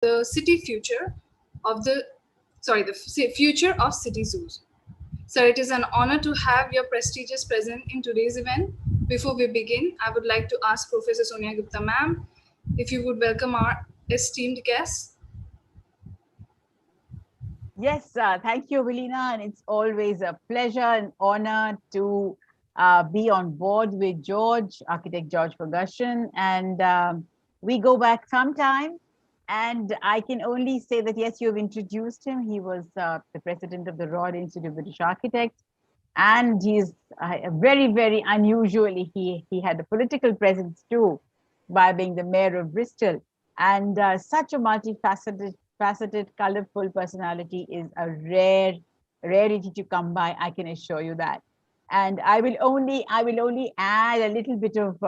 the city future of the future of city zoos. Sir, it is an honor to have your prestigious presence in today's event. Before we begin, I would like to ask Professor Sonia Gupta ma'am if you would welcome our esteemed guests. Yes, thank you, Velina, and it's always a pleasure and honor to be on board with George, architect George Ferguson, and we go back sometime. And I can only say that yes, you have introduced him. He was the president of the Royal Institute of British Architects, and he's very, very unusually he had a political presence too, by being the mayor of Bristol, and such a faceted, colorful personality is a rarity to come by. I can assure you that. And I will only add a little bit of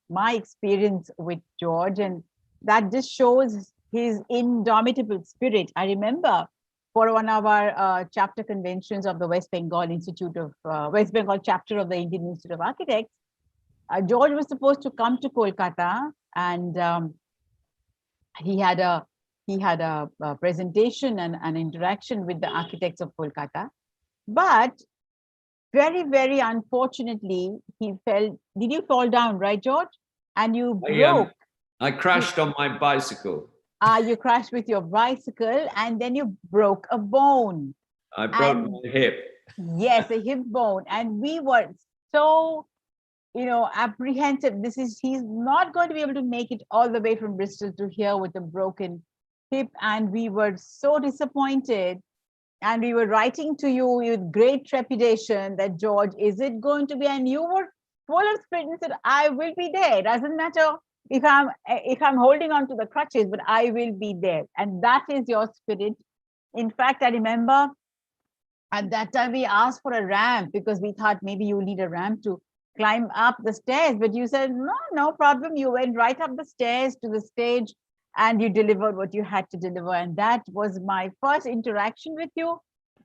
my experience with George, and that just shows his indomitable spirit. I remember for one of our chapter conventions of the West Bengal chapter of the Indian Institute of Architects, George was supposed to come to Kolkata, and he had a presentation and an interaction with the architects of Kolkata. But very, very unfortunately, he fell. Did you fall down, right, George? And you broke. I crashed on my bicycle. You crashed with your bicycle, and then you broke a bone. I broke my hip. Yes, a hip bone. And we were so, apprehensive. He's not going to be able to make it all the way from Bristol to here with a broken hip. And we were so disappointed. And we were writing to you with great trepidation that, George, is it going to be? And you were full of spirit and said, I will be there. It doesn't matter if I'm holding on to the crutches, but I will be there. And that is your spirit. In fact, I remember at that time we asked for a ramp because we thought maybe you need a ramp to climb up the stairs. But you said, no problem. You went right up the stairs to the stage and you delivered what you had to deliver. And that was my first interaction with you.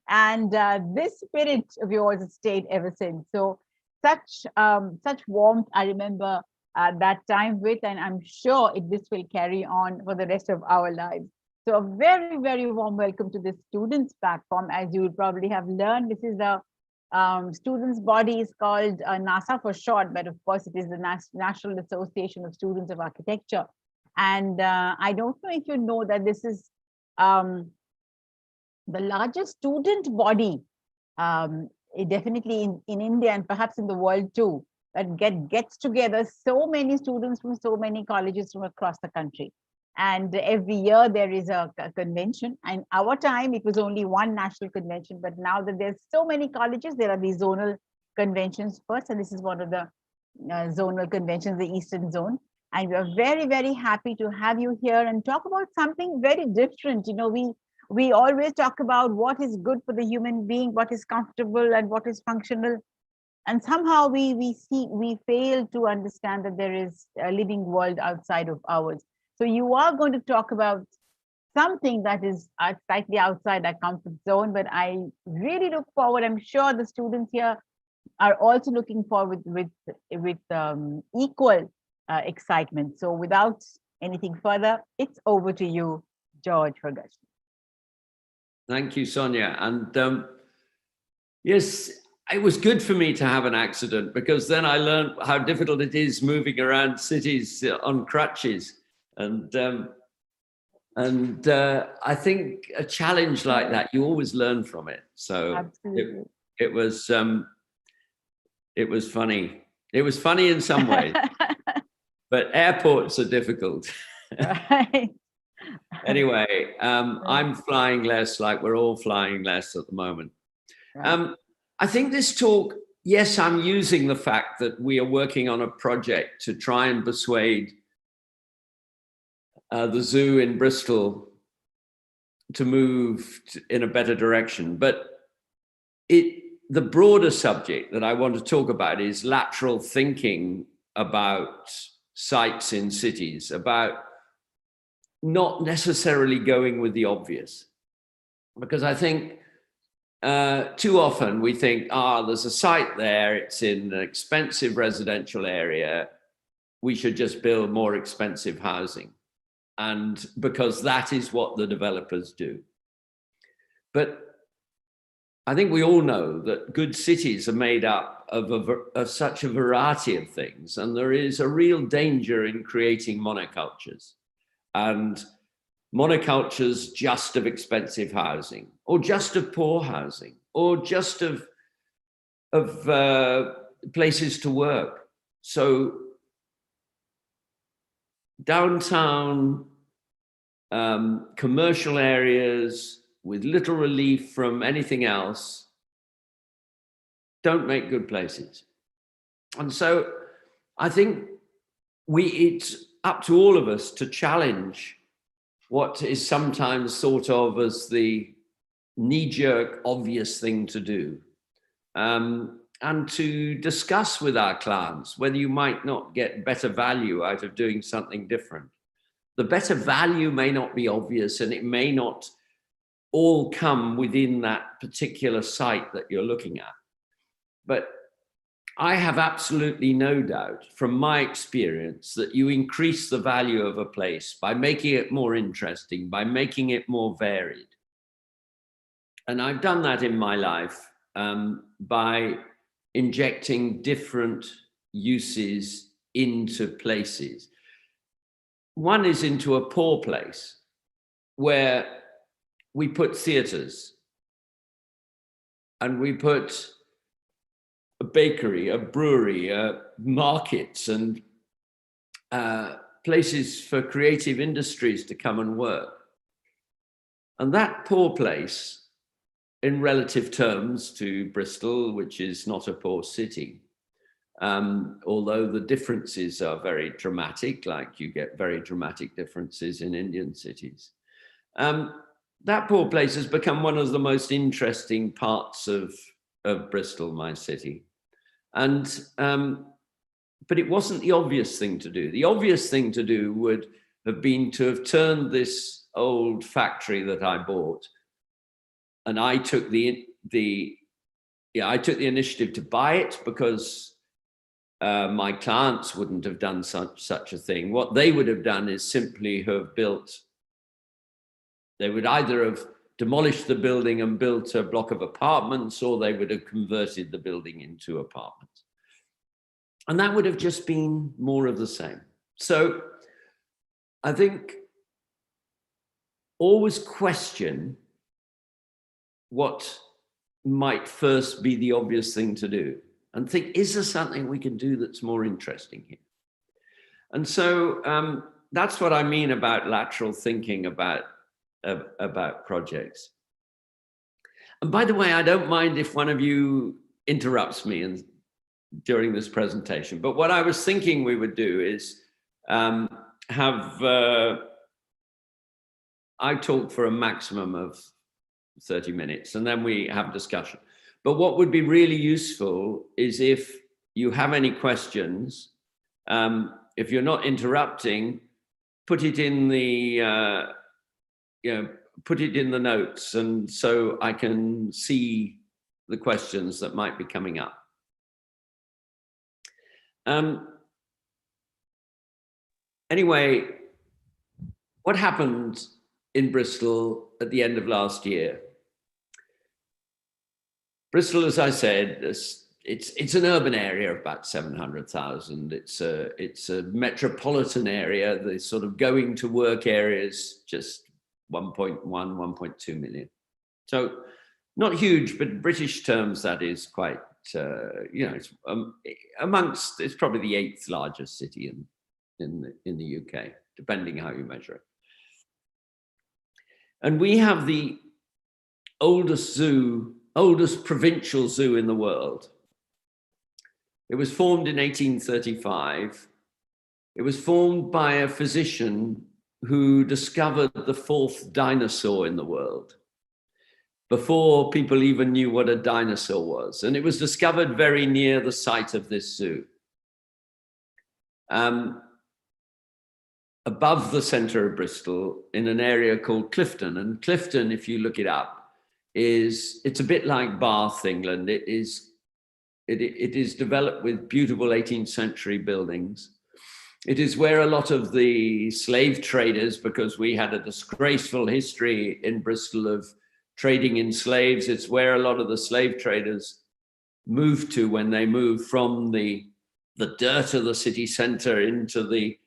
And this spirit of yours has stayed ever since. So such warmth, I remember that time with, and I'm sure this will carry on for the rest of our lives. So a very, very warm welcome to this students platform. As you would probably have learned, this is the students body is called NASA for short, but of course it is the National Association of Students of Architecture. And I don't know if you know that this is the largest student body, definitely in India and perhaps in the world too, that gets together so many students from so many colleges from across the country. And every year there is a convention. And our time, it was only one national convention, but now that there's so many colleges, there are these zonal conventions first. And this is one of the zonal conventions, the Eastern Zone. And we are very, very happy to have you here and talk about something very different. We always talk about what is good for the human being, what is comfortable and what is functional. And somehow we fail to understand that there is a living world outside of ours. So you are going to talk about something that is slightly outside our comfort zone, but I really look forward. I'm sure the students here are also looking forward with equal excitement. So without anything further, it's over to you, George Ferguson. Thank you, Sonia. And yes, it was good for me to have an accident because then I learned how difficult it is moving around cities on crutches. And I think a challenge like that, you always learn from it. So it was funny. It was funny in some ways, but airports are difficult. Right. Anyway, I'm flying less, like we're all flying less at the moment. Right. I think this talk, yes, I'm using the fact that we are working on a project to try and persuade the zoo in Bristol to move in a better direction. But the broader subject that I want to talk about is lateral thinking about sites in cities, about not necessarily going with the obvious. Because I think too often we think, there's a site there, it's in an expensive residential area, we should just build more expensive housing. and because that is what the developers do. But I think we all know that good cities are made up of such a variety of things, and there is a real danger in creating monocultures, and monocultures just of expensive housing, or just of poor housing, or just of places to work. So downtown commercial areas with little relief from anything else don't make good places. And so I think it's up to all of us to challenge what is sometimes thought of as the knee-jerk obvious thing to do, and to discuss with our clients whether you might not get better value out of doing something different. The better value may not be obvious, and it may not all come within that particular site that you're looking at. But I have absolutely no doubt from my experience that you increase the value of a place by making it more interesting, by making it more varied. And I've done that in my life by injecting different uses into places. One is into a poor place where we put theatres and we put a bakery, a brewery, markets, and places for creative industries to come and work. And that poor place, in relative terms to Bristol, which is not a poor city, although the differences are very dramatic, like you get very dramatic differences in Indian cities. That poor place has become one of the most interesting parts of Bristol, my city. And, but it wasn't the obvious thing to do. The obvious thing to do would have been to have turned this old factory that I bought, and I took the initiative to buy it because my clients wouldn't have done such a thing. What they would have done is simply have built, they would either have demolished the building and built a block of apartments, or they would have converted the building into apartments. And that would have just been more of the same. So I think always question what might first be the obvious thing to do, and think, is there something we can do that's more interesting here? And so that's what I mean about lateral thinking about projects. And by the way, I don't mind if one of you interrupts me during this presentation, but what I was thinking we would do is I talk for a maximum of 30 minutes, and then we have discussion. But what would be really useful is if you have any questions, if you're not interrupting, put it in the put it in the notes, and so I can see the questions that might be coming up. Anyway, what happened in Bristol at the end of last year? Bristol, as I said, it's an urban area of about 700,000. It's a metropolitan area. The sort of going to work areas, just 1.1, 1.2 million. So not huge, but in British terms, that is quite, it's it's probably the 8th largest city in the UK, depending how you measure it. And we have the oldest provincial zoo in the world. It was formed in 1835. It was formed by a physician who discovered the 4th dinosaur in the world before people even knew what a dinosaur was. And it was discovered very near the site of this zoo. Above the center of Bristol, in an area called Clifton. And Clifton, if you look it up, it's a bit like Bath, England. It is developed with beautiful 18th century buildings. It is where a lot of the slave traders, because we had a disgraceful history in Bristol of trading in slaves, it's where a lot of the slave traders moved to when they moved from the dirt of the city centre into the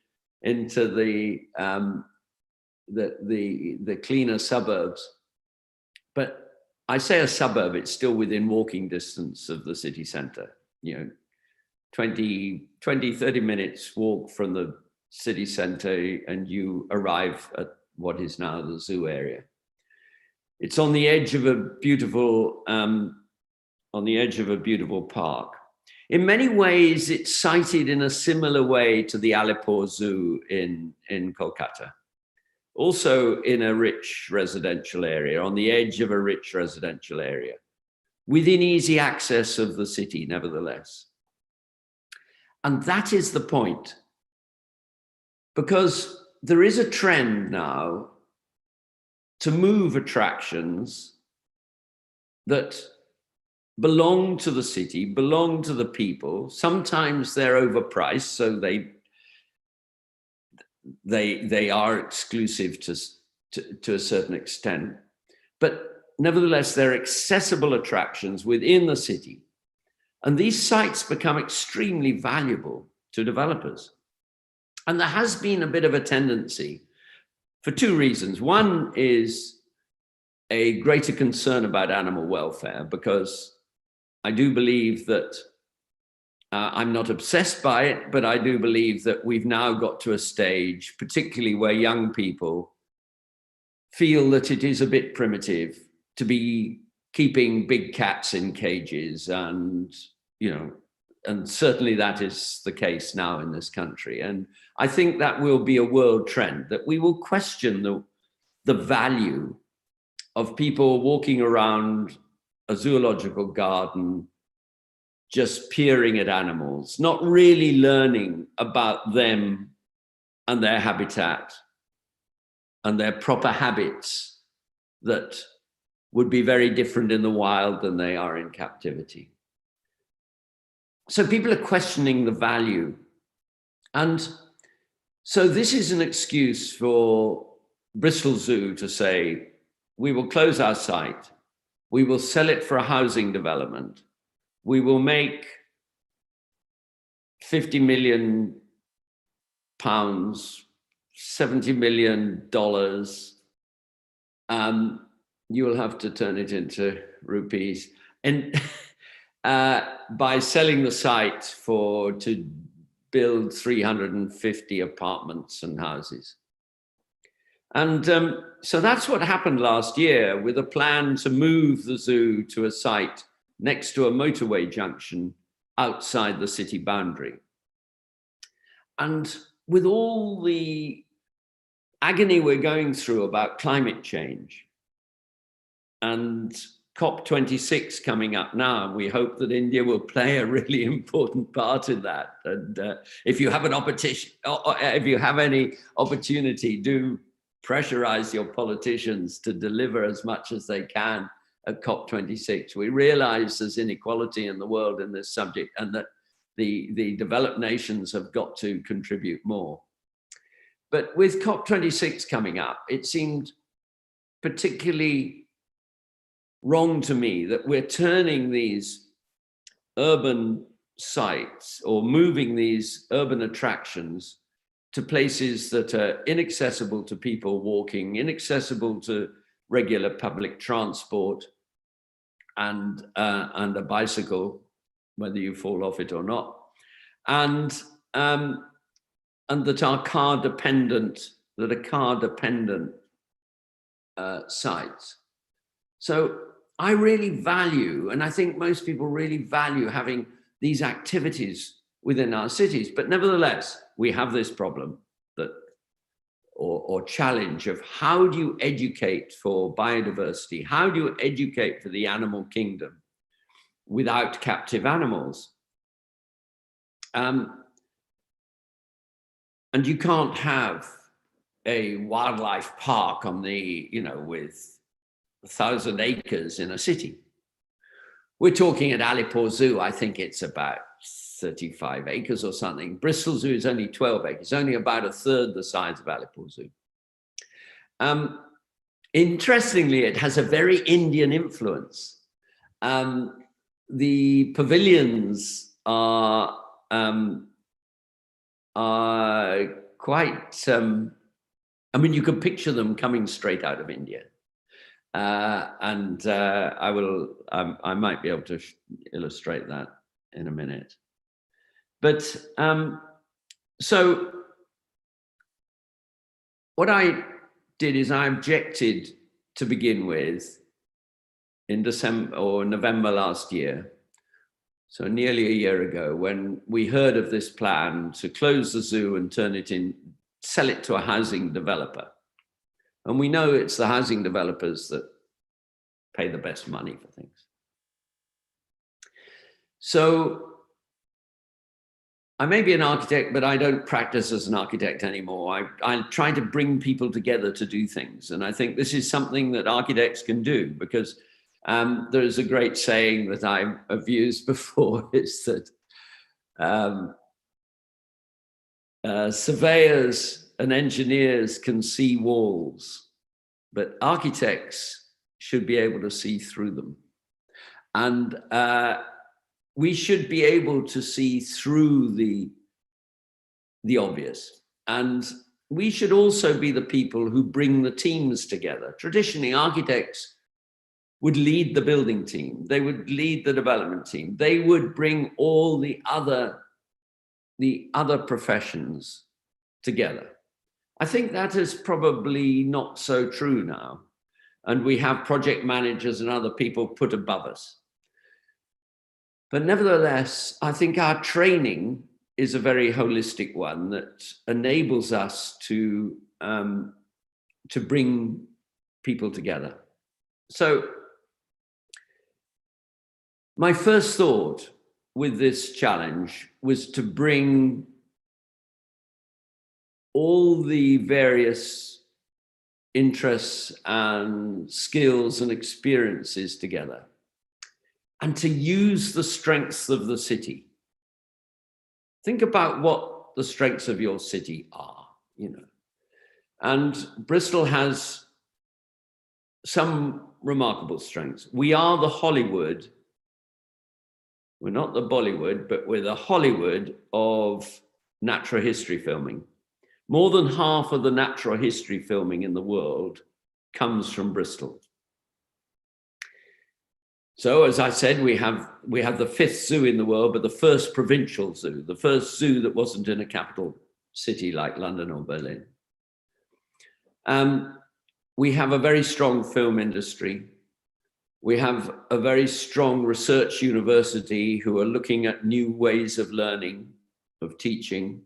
cleaner suburbs. But I say a suburb, it's still within walking distance of the city centre, 20, 30 minutes walk from the city centre and you arrive at what is now the zoo area. It's on the edge of a beautiful park. In many ways, it's sited in a similar way to the Alipore Zoo in Kolkata. Also in a rich residential area, on the edge of a rich residential area, within easy access of the city, nevertheless. And that is the point, because there is a trend now to move attractions that belong to the city, belong to the people. Sometimes they're overpriced, so they are exclusive to a certain extent. But nevertheless, they're accessible attractions within the city. And these sites become extremely valuable to developers. And there has been a bit of a tendency for two reasons. One is a greater concern about animal welfare, because I do believe that, I'm not obsessed by it, but I do believe that we've now got to a stage, particularly where young people feel that it is a bit primitive to be keeping big cats in cages, and and certainly that is the case now in this country. And I think that will be a world trend, that we will question the value of people walking around a zoological garden just peering at animals, not really learning about them and their habitat and their proper habits that would be very different in the wild than they are in captivity. So people are questioning the value. And so this is an excuse for Bristol Zoo to say, we will close our site, we will sell it for a housing development, we will make £50 million, $70 million. You will have to turn it into rupees. And by selling the site to build 350 apartments and houses. And so that's what happened last year, with a plan to move the zoo to a site next to a motorway junction outside the city boundary. And with all the agony we're going through about climate change and COP26 coming up now, we hope that India will play a really important part in that. And if you have any opportunity, do pressurize your politicians to deliver as much as they can at COP26. We realize there's inequality in the world in this subject, and that the developed nations have got to contribute more. But with COP26 coming up, it seemed particularly wrong to me that we're turning these urban sites, or moving these urban attractions to places that are inaccessible to people walking, inaccessible to regular public transport and a bicycle, whether you fall off it or not, and that are car dependent sites. So I really value, and I think most people really value, having these activities within our cities. But nevertheless, we have this problem or challenge of, how do you educate for biodiversity? How do you educate for the animal kingdom without captive animals? And you can't have a wildlife park with 1,000 acres in a city. We're talking at Alipore Zoo, I think it's about 35 acres or something. Bristol Zoo is only 12 acres, only about a third the size of Alipore Zoo. Interestingly, it has a very Indian influence. The pavilions are quite, I mean, you can picture them coming straight out of India. I might be able to illustrate that in a minute. But so what I did is I objected to begin with in December or November last year. So nearly a year ago, when we heard of this plan to close the zoo and sell it to a housing developer. And we know it's the housing developers that pay the best money for things. So I may be an architect, but I don't practice as an architect anymore. I try to bring people together to do things. And I think this is something that architects can do, because there's a great saying that I've used before, is that surveyors and engineers can see walls, but architects should be able to see through them. And we should be able to see through the obvious. And we should also be the people who bring the teams together. Traditionally, architects would lead the building team. They would lead the development team. They would bring all the other professions together. I think that is probably not so true now. And we have project managers and other people put above us. But nevertheless, I think our training is a very holistic one that enables us to bring people together. So my first thought with this challenge was to bring all the various interests and skills and experiences together, and to use the strengths of the city. Think about what the strengths of your city are, you know. And Bristol has some remarkable strengths. We are the Hollywood. We're not the Bollywood, but we're the Hollywood of natural history filming. More than half of the natural history filming in the world comes from Bristol. So, as I said, we have the 5th zoo in the world, but the first provincial zoo, the first zoo that wasn't in a capital city like London or Berlin. We have a very strong film industry. We have a very strong research university who are looking at new ways of learning, of teaching,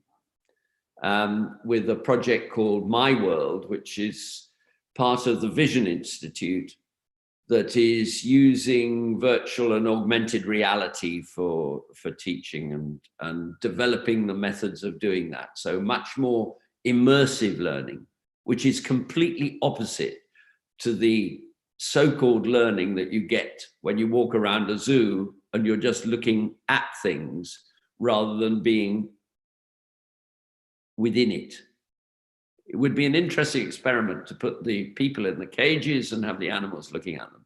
with a project called My World, which is part of the Vision Institute, that is using virtual and augmented reality for teaching and developing the methods of doing that. So much more immersive learning, which is completely opposite to the so-called learning that you get when you walk around a zoo and you're just looking at things rather than being within it. It would be an interesting experiment to put the people in the cages and have the animals looking at them.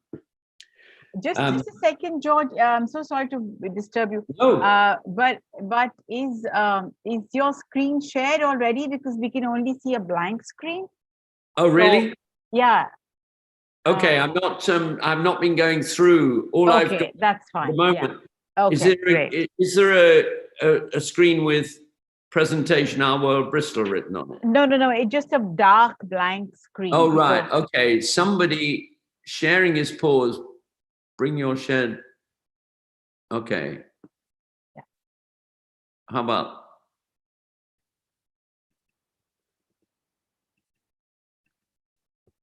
Just a second, George. I'm so sorry to disturb you. No. But is your screen shared already? Because we can only see a blank screen. Oh, really? So, yeah. Okay, I've not been going through all I've got that's fine. at the moment. Yeah. Okay, Is there a screen with presentation Our World Bristol written on it? No. It's just a dark blank screen. Oh, right. Okay. Somebody sharing his pause. Bring your shared. Okay. Yeah. How about?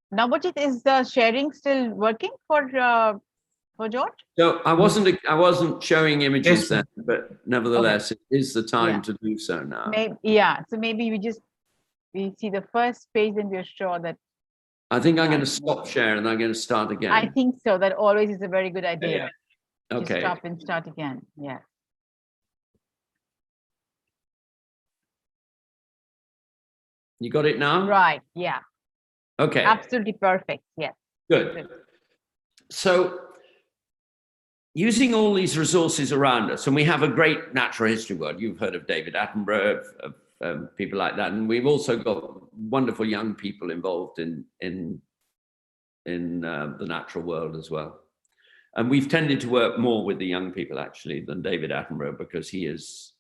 Now, what is the sharing still working for George? So I wasn't showing images then, but nevertheless, it is the time to do so now. So maybe we see the first page and we're sure that. I think I'm going to stop share and I'm going to start again. I think so. That always is a very good idea. Okay. To stop and start again. Yeah. You got it now? Right. Yeah. Okay. Absolutely perfect. Yes. Good. So using all these resources around us, and we have a great natural history world. You've heard of David Attenborough, of people like that, and we've also got wonderful young people involved in the natural world as well. And we've tended to work more with the young people actually than David Attenborough, because he is,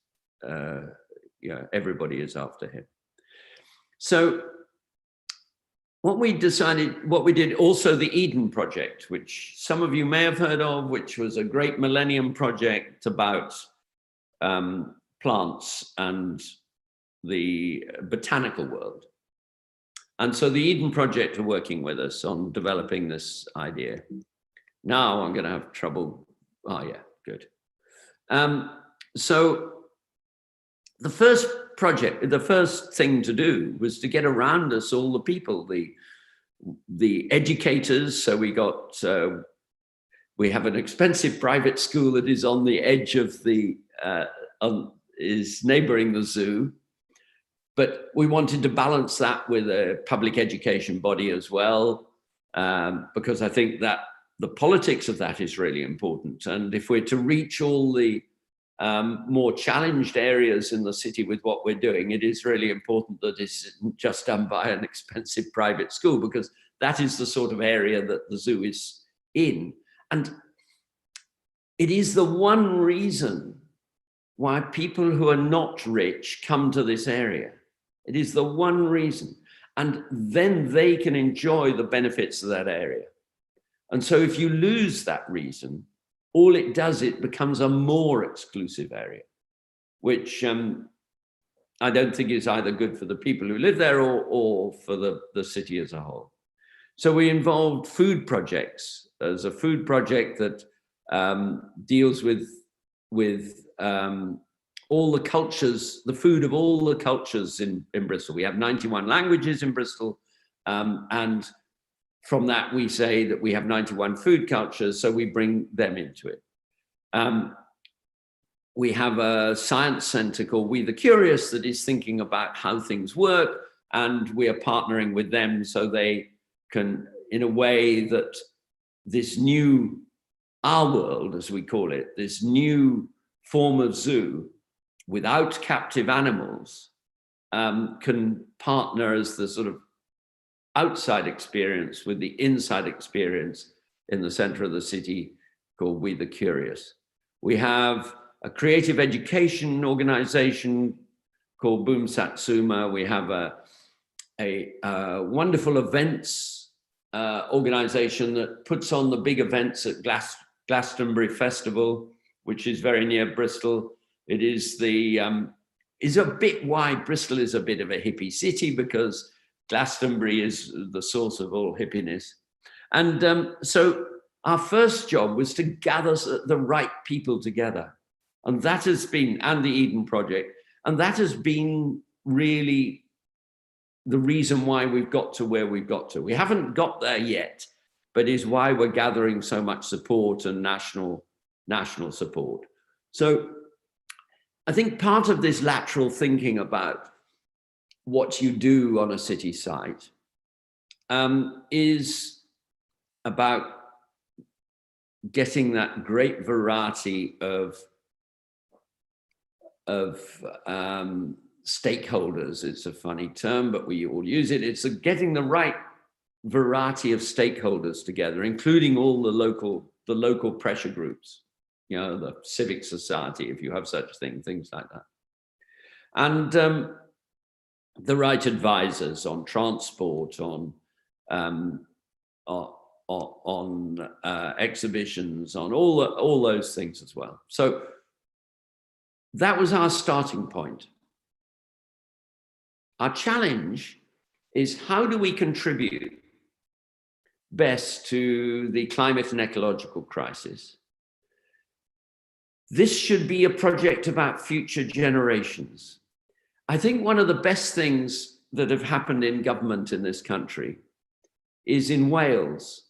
everybody is after him. So what we did also the Eden Project, which some of you may have heard of, which was a great millennium project about plants and the botanical world. And so the Eden Project are working with us on developing this idea. Now I'm going to have trouble. Oh yeah, good. So the first thing to do was to get around us all the people, the educators. So we have an expensive private school that is on the edge of is neighboring the zoo. But we wanted to balance that with a public education body as well, because I think that the politics of that is really important. And if we're to reach all the more challenged areas in the city with what we're doing, it is really important that it's isn't just done by an expensive private school, because that is the sort of area that the zoo is in. And it is the one reason why people who are not rich come to this area. It is the one reason. And then they can enjoy the benefits of that area. And so if you lose that reason, all it does, it becomes a more exclusive area, which I don't think is either good for the people who live there or for the city as a whole. So we involved food projects. There's a food project that deals with all the cultures, the food of all the cultures in Bristol. We have 91 languages in Bristol, and from that, we say that we have 91 food cultures, so we bring them into it. We have a science center called We the Curious that is thinking about how things work, and we are partnering with them so they can, in a way that this new, our world, as we call it, this new form of zoo without captive animals can partner as the sort of outside experience with the inside experience in the center of the city called We the Curious. We have a creative education organization called Boom Satsuma. We have a wonderful events organization that puts on the big events at Glastonbury Festival, which is very near Bristol. It is is a bit why Bristol is a bit of a hippie city, because Glastonbury is the source of all hippiness. And so our first job was to gather the right people together. And that has been, and the Eden Project, and that has been really the reason why we've got to where we've got to. We haven't got there yet, but is why we're gathering so much support and national support. So I think part of this lateral thinking about what you do on a city site is about getting that great variety of stakeholders. It's a funny term, but we all use it. It's getting the right variety of stakeholders together, including all the local pressure groups, the civic society, if you have such a thing, things like that. And the right advisors on transport, on exhibitions, on all those things as well. So that was our starting point. Our challenge is, how do we contribute best to the climate and ecological crisis? This should be a project about future generations. I think one of the best things that have happened in government in this country is in Wales,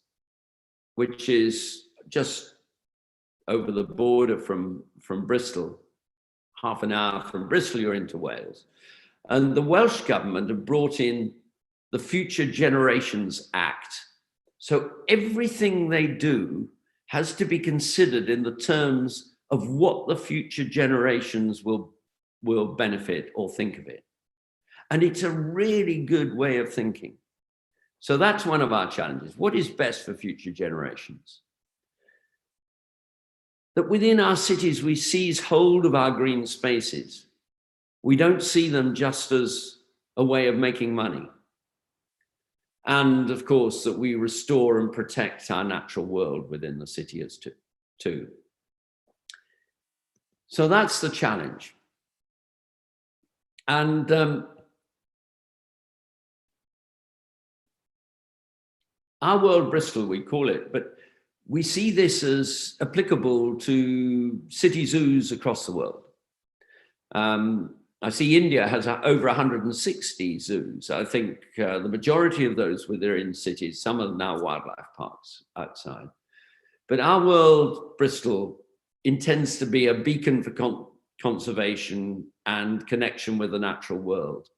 which is just over the border from Bristol. Half an hour from Bristol, you're into Wales. And the Welsh government have brought in the Future Generations Act. So everything they do has to be considered in the terms of what the future generations will benefit or think of it. And it's a really good way of thinking. So that's one of our challenges. What is best for future generations? That within our cities, we seize hold of our green spaces. We don't see them just as a way of making money. And of course, that we restore and protect our natural world within the city as too. So that's the challenge. And our world Bristol, we call it, but we see this as applicable to city zoos across the world. I see India has over 160 zoos. I think the majority of those were in cities. Some are now wildlife parks outside. But our world, Bristol, intends to be a beacon for conservation and connection with the natural world.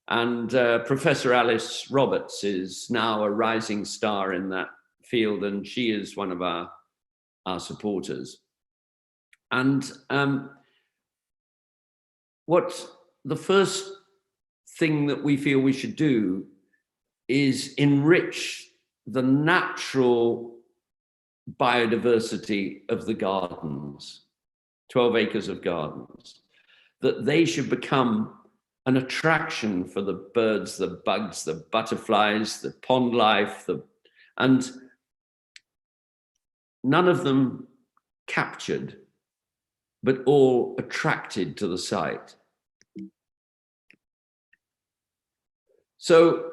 And Professor Alice Roberts is now a rising star in that field, and she is one of our supporters. And what the first thing that we feel we should do is enrich the natural biodiversity of the gardens, 12 acres of gardens, that they should become an attraction for the birds, the bugs, the butterflies, the pond life, and none of them captured, but all attracted to the site. So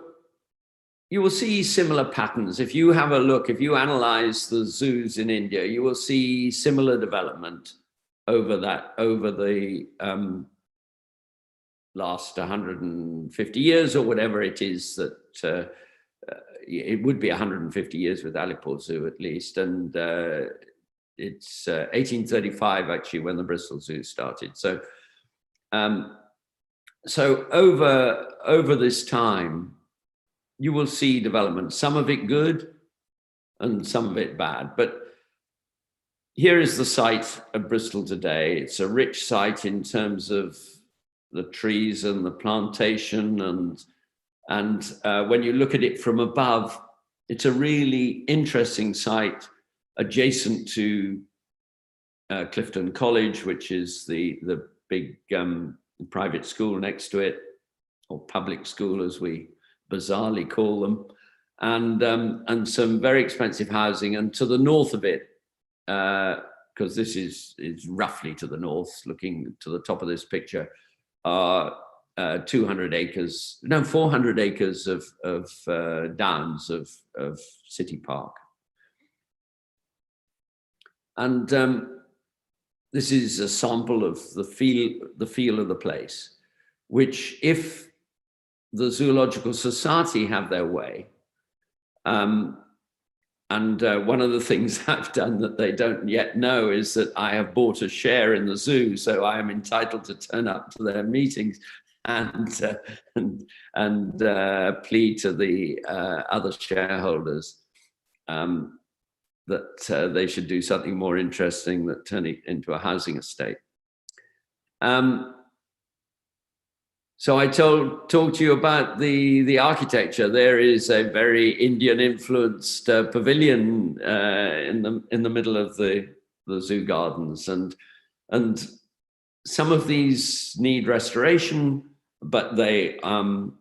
you will see similar patterns. If you have a look, if you analyze the zoos in India, you will see similar development over the last 150 years or whatever it is that it would be 150 years with Alipur Zoo at least. And it's 1835 actually when the Bristol Zoo started. So so over this time, you will see development, some of it good and some of it bad. But here is the site of Bristol today. It's a rich site in terms of the trees and the plantation, and when you look at it from above, it's a really interesting site adjacent to Clifton College, which is the big private school next to it, or public school as we bizarrely call them, and some very expensive housing. And to the north of it, because this is roughly to the north, looking to the top of this picture, are 400 acres of downs of City Park. And this is a sample of the feel of the place, which if the Zoological Society have their way, and one of the things I've done that they don't yet know is that I have bought a share in the zoo, so I am entitled to turn up to their meetings and plead to the other shareholders that they should do something more interesting than turn it into a housing estate. So I talked to you about the architecture. There is a very Indian-influenced pavilion in the middle of the zoo gardens, and some of these need restoration, but they are.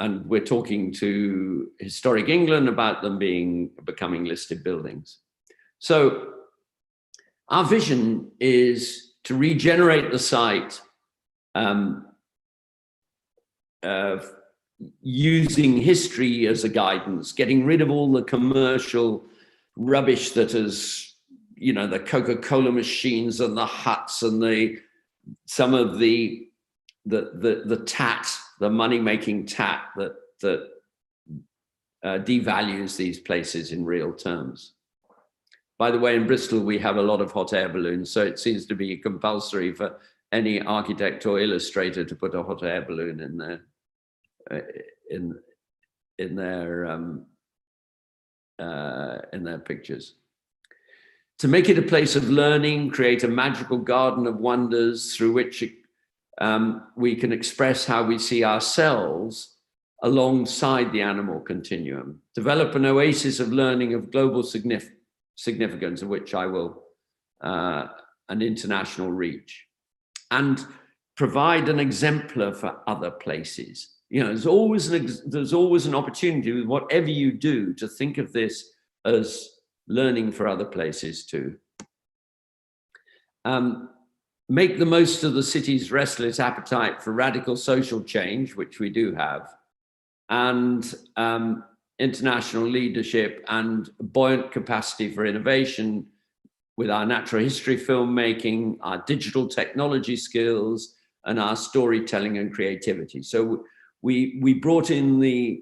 And we're talking to Historic England about them becoming listed buildings. So our vision is to regenerate the site using history as a guidance, getting rid of all the commercial rubbish that is, the Coca-Cola machines and the huts and some of the tat, the money-making tat that devalues these places in real terms. By the way, in Bristol, we have a lot of hot air balloons, so it seems to be compulsory for any architect or illustrator to put a hot air balloon in there, in their pictures. To make it a place of learning, create a magical garden of wonders through which we can express how we see ourselves alongside the animal continuum. Develop an oasis of learning of global significance, of which I will, an international reach. And provide an exemplar for other places. You know, there's always an opportunity with whatever you do to think of this as learning for other places too. Make the most of the city's restless appetite for radical social change, which we do have, and international leadership and buoyant capacity for innovation with our natural history filmmaking, our digital technology skills, and our storytelling and creativity. So we brought in the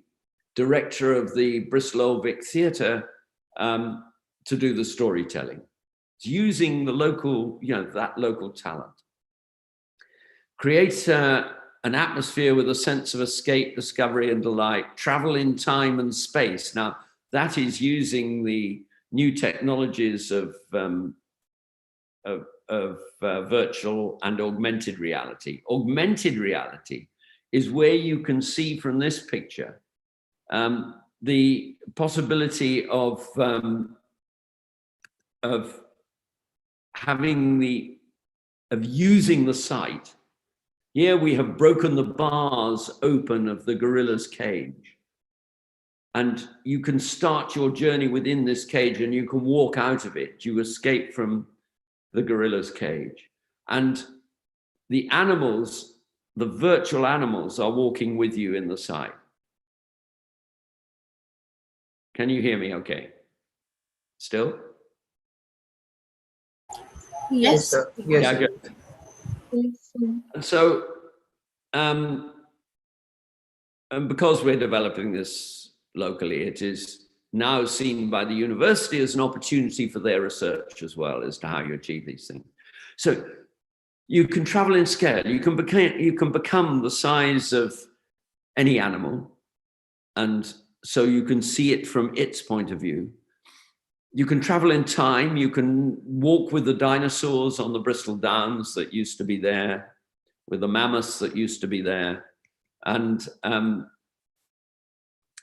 director of the Bristol Old Vic Theatre to do the storytelling, using the local, that local talent. Create an atmosphere with a sense of escape, discovery, and delight. Travel in time and space. Now, that is using the new technologies of virtual and augmented reality. Augmented reality is where you can see from this picture the possibility of using the site. Here we have broken the bars open of the gorilla's cage, and you can start your journey within this cage, and you can walk out of it. You escape from the gorilla's cage, and the animals, the virtual animals, are walking with you in the site. Can you hear me okay? Still? Yes, sir. Yes, Yeah, sir. good. And so, and because we're developing this locally, it is now seen by the university as an opportunity for their research as well as to how you achieve these things. So you can travel in scale. You can become the size of any animal, and so you can see it from its point of view. You can travel in time. You can walk with the dinosaurs on the Bristol Downs that used to be there, with the mammoths that used to be there. And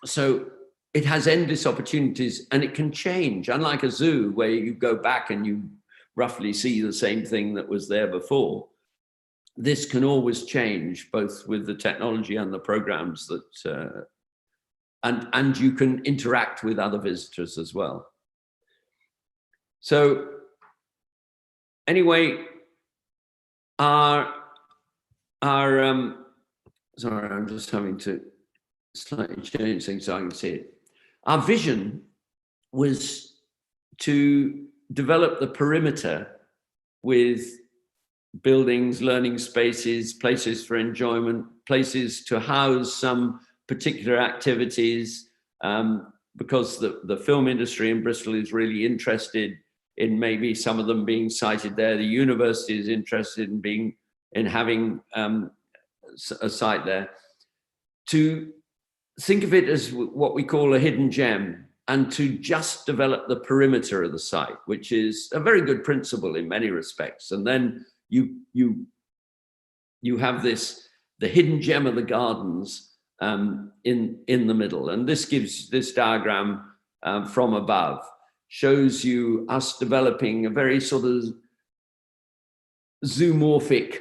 so it has endless opportunities, and it can change. Unlike a zoo where you go back and you roughly see the same thing that was there before, this can always change, both with the technology and the programs that, and you can interact with other visitors as well. So anyway, sorry, I'm just having to slightly change things so I can see it. Our vision was to develop the perimeter with buildings, learning spaces, places for enjoyment, places to house some particular activities, because the film industry in Bristol is really interested in maybe some of them being sited there. The university is interested in having a site there. To think of it as what we call a hidden gem, and to just develop the perimeter of the site, which is a very good principle in many respects. And then you have the hidden gem of the gardens in the middle. And this diagram from above shows you us developing a very sort of zoomorphic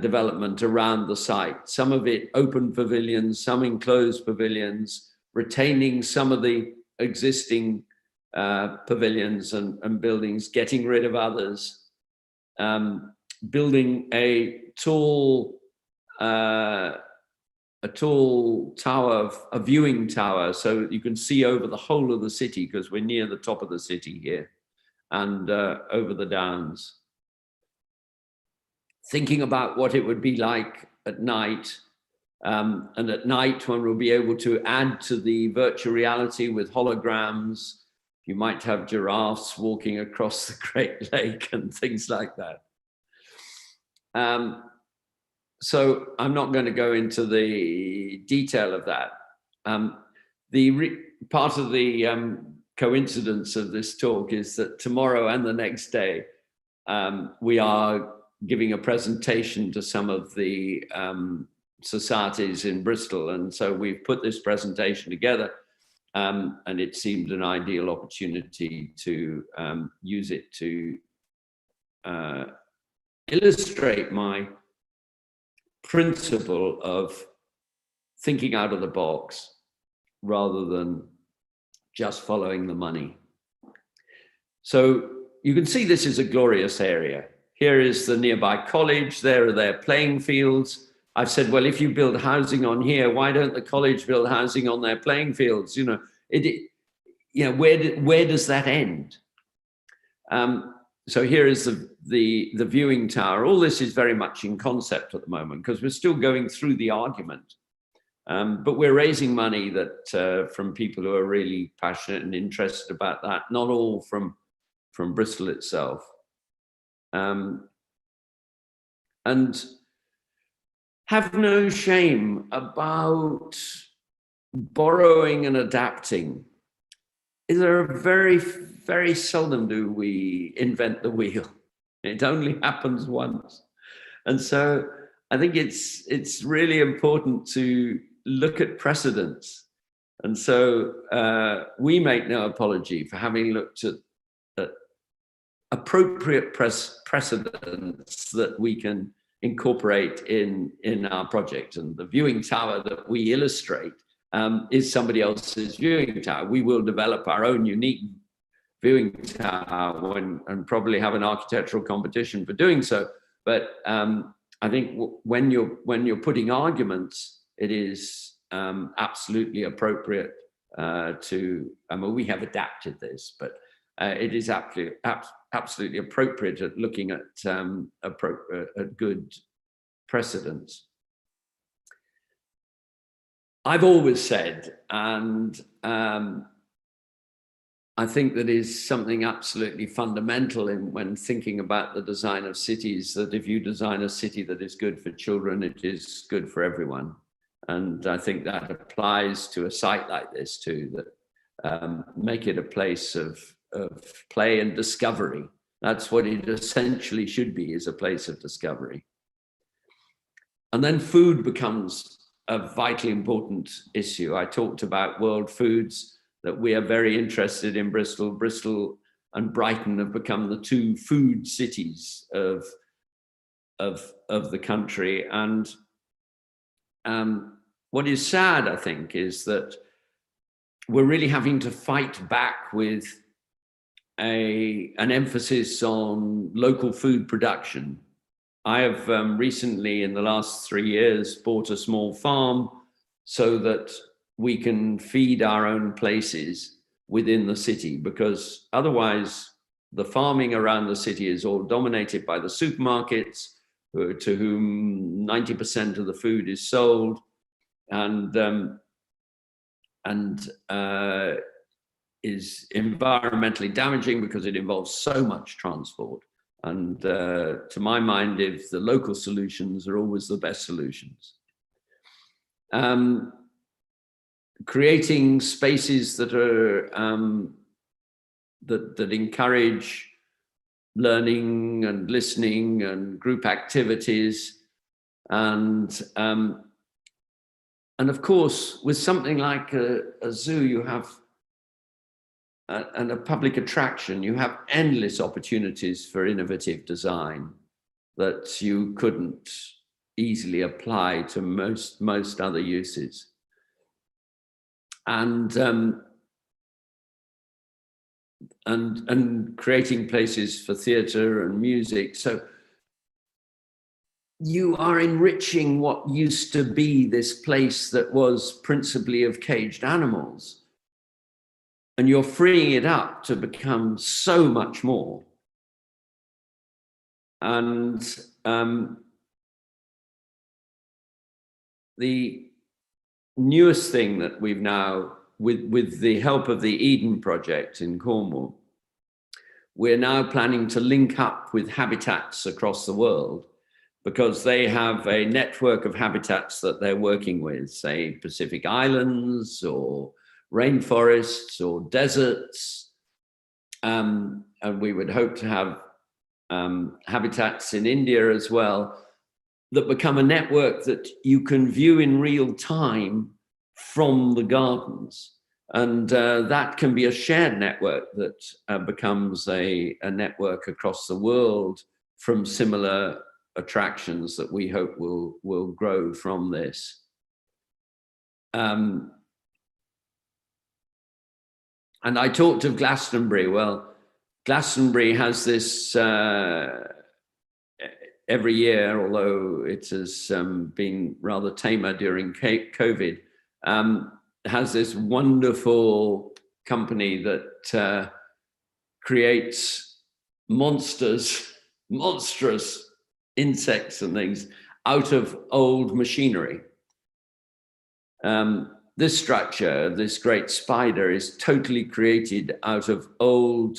development around the site. Some of it open pavilions, some enclosed pavilions, retaining some of the existing pavilions and buildings, getting rid of others, building a tall tower, a viewing tower, so you can see over the whole of the city, because we're near the top of the city here, and over the downs. Thinking about what it would be like at night, and at night when we'll be able to add to the virtual reality with holograms. You might have giraffes walking across the Great Lake and things like that. So I'm not going to go into the detail of that. Part of the coincidence of this talk is that tomorrow and the next day, we are giving a presentation to some of the societies in Bristol. And so we've put this presentation together, and it seemed an ideal opportunity to use it to illustrate my principle of thinking out of the box rather than just following the money. So you can see this is a glorious area. Here is the nearby college. There are their playing fields. I've said, well, if you build housing on here, why don't the college build housing on their playing fields? You know, where does that end? So here is the viewing tower. All this is very much in concept at the moment because we're still going through the argument. But we're raising money that from people who are really passionate and interested about that, not all from Bristol itself. And have no shame about borrowing and adapting. There are very seldom do we invent the wheel. It only happens once. And so I think it's really important to look at precedents. And so we make no apology for having looked at appropriate precedents that we can incorporate in our project. And the viewing tower that we illustrate is somebody else's viewing tower. We will develop our own unique viewing tower and probably have an architectural competition for doing so. But I think when you're putting arguments, it is absolutely appropriate to. I mean, we have adapted this, but it is absolutely appropriate at looking at good precedents. I've always said, and I think that is something absolutely fundamental when thinking about the design of cities, that if you design a city that is good for children, it is good for everyone. And I think that applies to a site like this too, that make it a place of play and discovery. That's what it essentially should be, is a place of discovery. And then food becomes a vitally important issue. I talked about world foods, that we are very interested in Bristol. Bristol and Brighton have become the two food cities of the country. And what is sad, I think, is that we're really having to fight back with an emphasis on local food production. I have recently, in the last 3 years, bought a small farm so that we can feed our own places within the city, because otherwise the farming around the city is all dominated by the supermarkets, to whom 90% of the food is sold, and is environmentally damaging because it involves so much transport. And to my mind, if the local solutions are always the best solutions. Creating spaces that are that encourage learning and listening and group activities, and of course, with something like a zoo, you have and a public attraction, you have endless opportunities for innovative design that you couldn't easily apply to most other uses. And creating places for theatre and music. So you are enriching what used to be this place that was principally of caged animals, and you're freeing it up to become so much more. And the newest thing that we've now, with the help of the Eden project in Cornwall, we're now planning to link up with habitats across the world because they have a network of habitats that they're working with, say Pacific Islands or rainforests or deserts. And we would hope to have habitats in India as well, that become a network that you can view in real time from the gardens. And that can be a shared network that becomes a network across the world from similar attractions that we hope will grow from this. And I talked of Glastonbury. Well, Glastonbury has this every year, although it has been rather tamer during COVID, has this wonderful company that creates monstrous insects and things out of old machinery. This structure, this great spider, is totally created out of old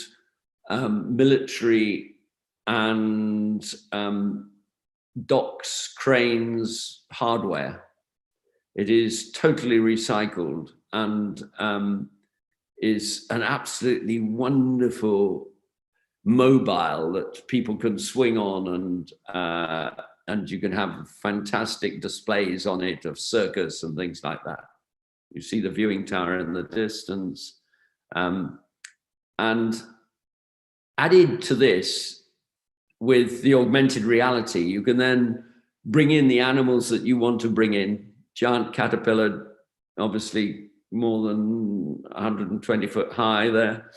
military and docks, cranes, hardware. It is totally recycled and is an absolutely wonderful mobile that people can swing on, and you can have fantastic displays on it of circus and things like that. You see the viewing tower in the distance. And added to this, with the augmented reality, you can then bring in the animals that you want to bring in. Giant caterpillar, obviously more than 120 foot high there,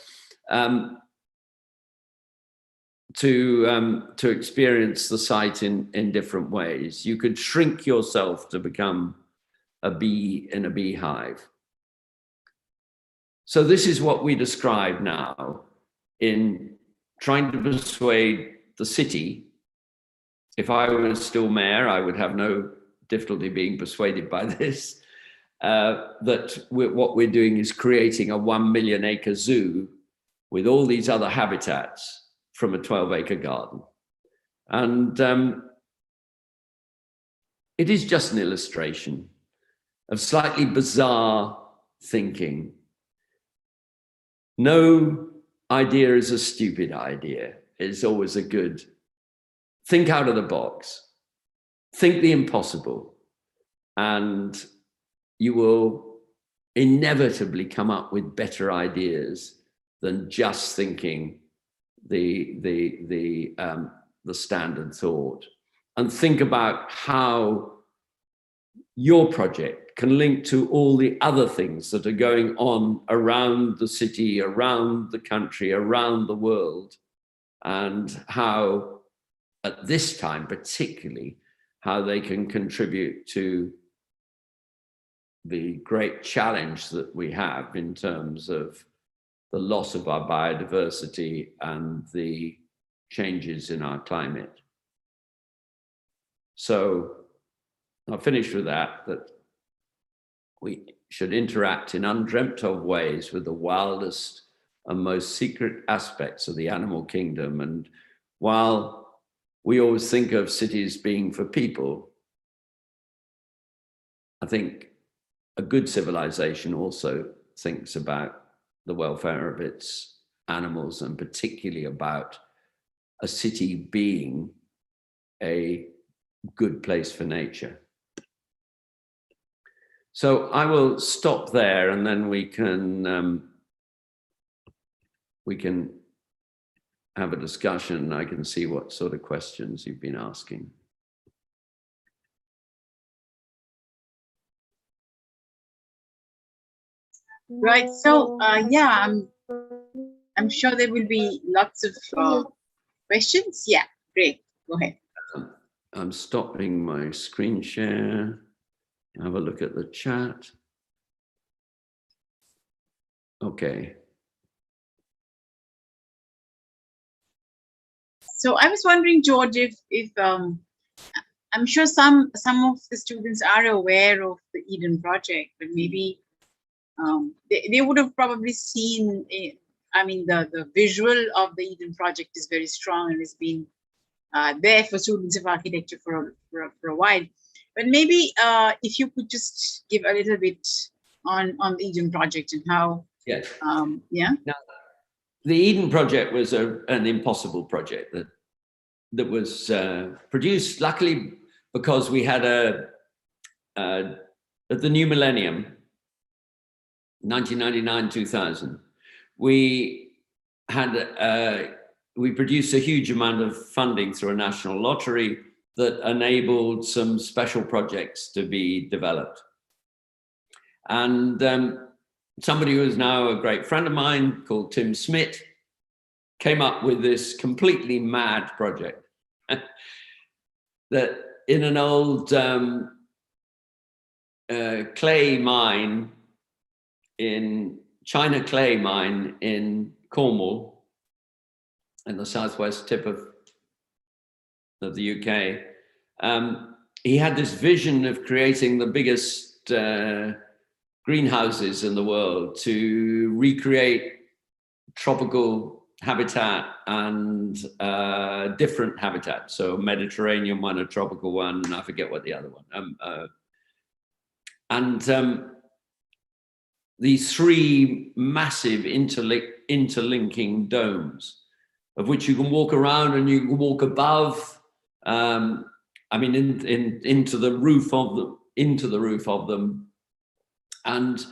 to experience the site in different ways. You could shrink yourself to become a bee in a beehive. So this is what we describe now in trying to persuade the city. If I was still mayor, I would have no difficulty being persuaded by this, that what we're doing is creating a 1 million acre zoo with all these other habitats from a 12-acre garden. And it is just an illustration of slightly bizarre thinking. No idea is a stupid idea. It's always a good, think out of the box, think the impossible, and you will inevitably come up with better ideas than just thinking the standard thought. And think about how your project can link to all the other things that are going on around the city, around the country, around the world, and how, at this time particularly, how they can contribute to the great challenge that we have in terms of the loss of our biodiversity and the changes in our climate. So I'll finish with that we should interact in undreamt of ways with the wildest and most secret aspects of the animal kingdom. And while we always think of cities being for people, I think a good civilization also thinks about the welfare of its animals, and particularly about a city being a good place for nature. So I will stop there, and then we can have a discussion. I can see what sort of questions you've been asking. Right. So yeah, I'm sure there will be lots of questions. Yeah, great. Go ahead. I'm stopping my screen share. Have a look at the chat. Okay. So I was wondering, George, if I'm sure some of the students are aware of the Eden Project, but maybe they would have probably seen it. I mean, the visual of the Eden Project is very strong and has been there for students of architecture for a while. But maybe if you could just give a little bit on the Eden project and how. Yes. Yeah. Now, the Eden project was an impossible project that was produced, luckily, because we had at the new millennium, 1999-2000, we produced a huge amount of funding through a national lottery that enabled some special projects to be developed. And somebody who is now a great friend of mine called Tim Smith came up with this completely mad project that in an old clay mine China clay mine in Cornwall, in the southwest tip of the UK, he had this vision of creating the biggest greenhouses in the world to recreate tropical habitat and different habitat. So Mediterranean one, a tropical one, and I forget what the other one. These three massive interlinking domes, of which you can walk around and you can walk above. I mean, into the roof of them, and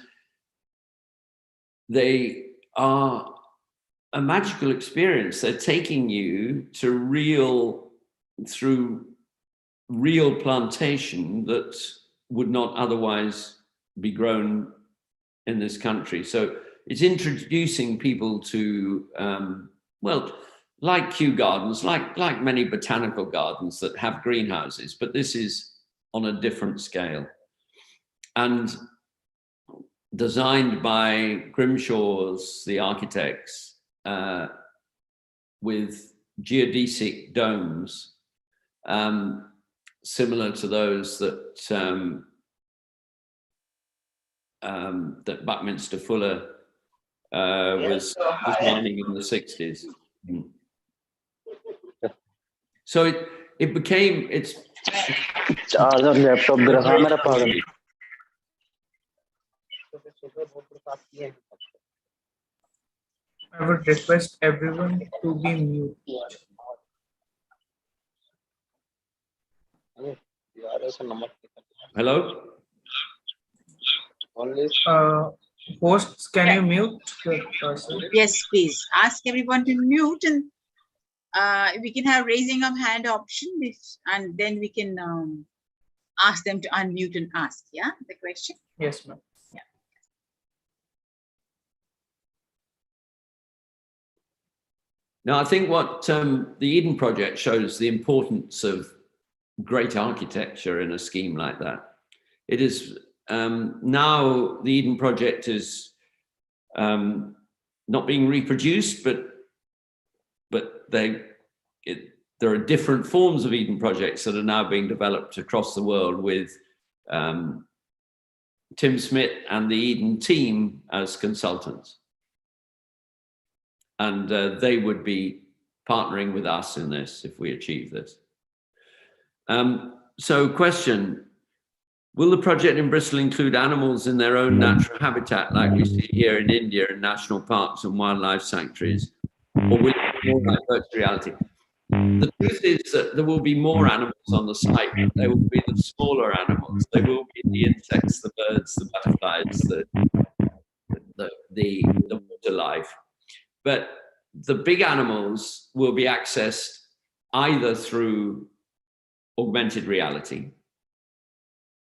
they are a magical experience. They're taking you to through real plantation that would not otherwise be grown in this country. So it's introducing people to, well, like Kew Gardens, like many botanical gardens that have greenhouses, but this is on a different scale. And designed by Grimshaw's, the architects, with geodesic domes, similar to those that that Buckminster Fuller was designing in the 60s. So it became, it's I would request everyone to be mute. Hello? Hosts, can you mute the person? Yes, please ask everyone to mute, and we can have raising of hand option, and then we can ask them to unmute and ask. Yeah, the question. Yes, ma'am. Yeah. Now, I think what the Eden Project shows the importance of great architecture in a scheme like that. It is now the Eden Project is not being reproduced, but there are different forms of Eden projects that are now being developed across the world with Tim Smith and the Eden team as consultants. And they would be partnering with us in this if we achieve this. So question, will the project in Bristol include animals in their own natural habitat like we see here in India in national parks and wildlife sanctuaries? Or will it be more like virtual reality? The truth is that there will be more animals on the site. They will be the smaller animals. They will be the insects, the birds, the butterflies, the water life. But the big animals will be accessed either through augmented reality.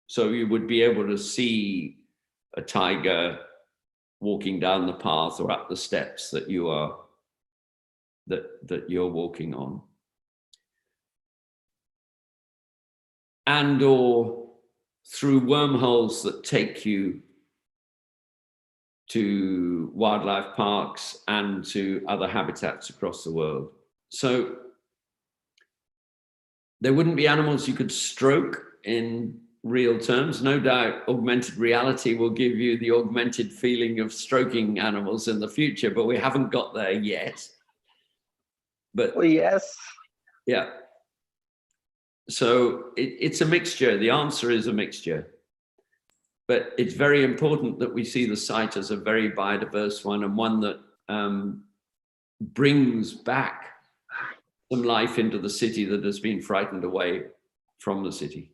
So you would be able to see a tiger walking down the path or up the steps that you are that you're walking on. And or through wormholes that take you to wildlife parks and to other habitats across the world. So there wouldn't be animals you could stroke in real terms. No doubt augmented reality will give you the augmented feeling of stroking animals in the future, but we haven't got there yet. But oh, yes. Yeah, So it's a mixture. The answer is a mixture. But it's very important that we see the site as a very biodiverse one, and one that brings back some life into the city that has been frightened away from the city.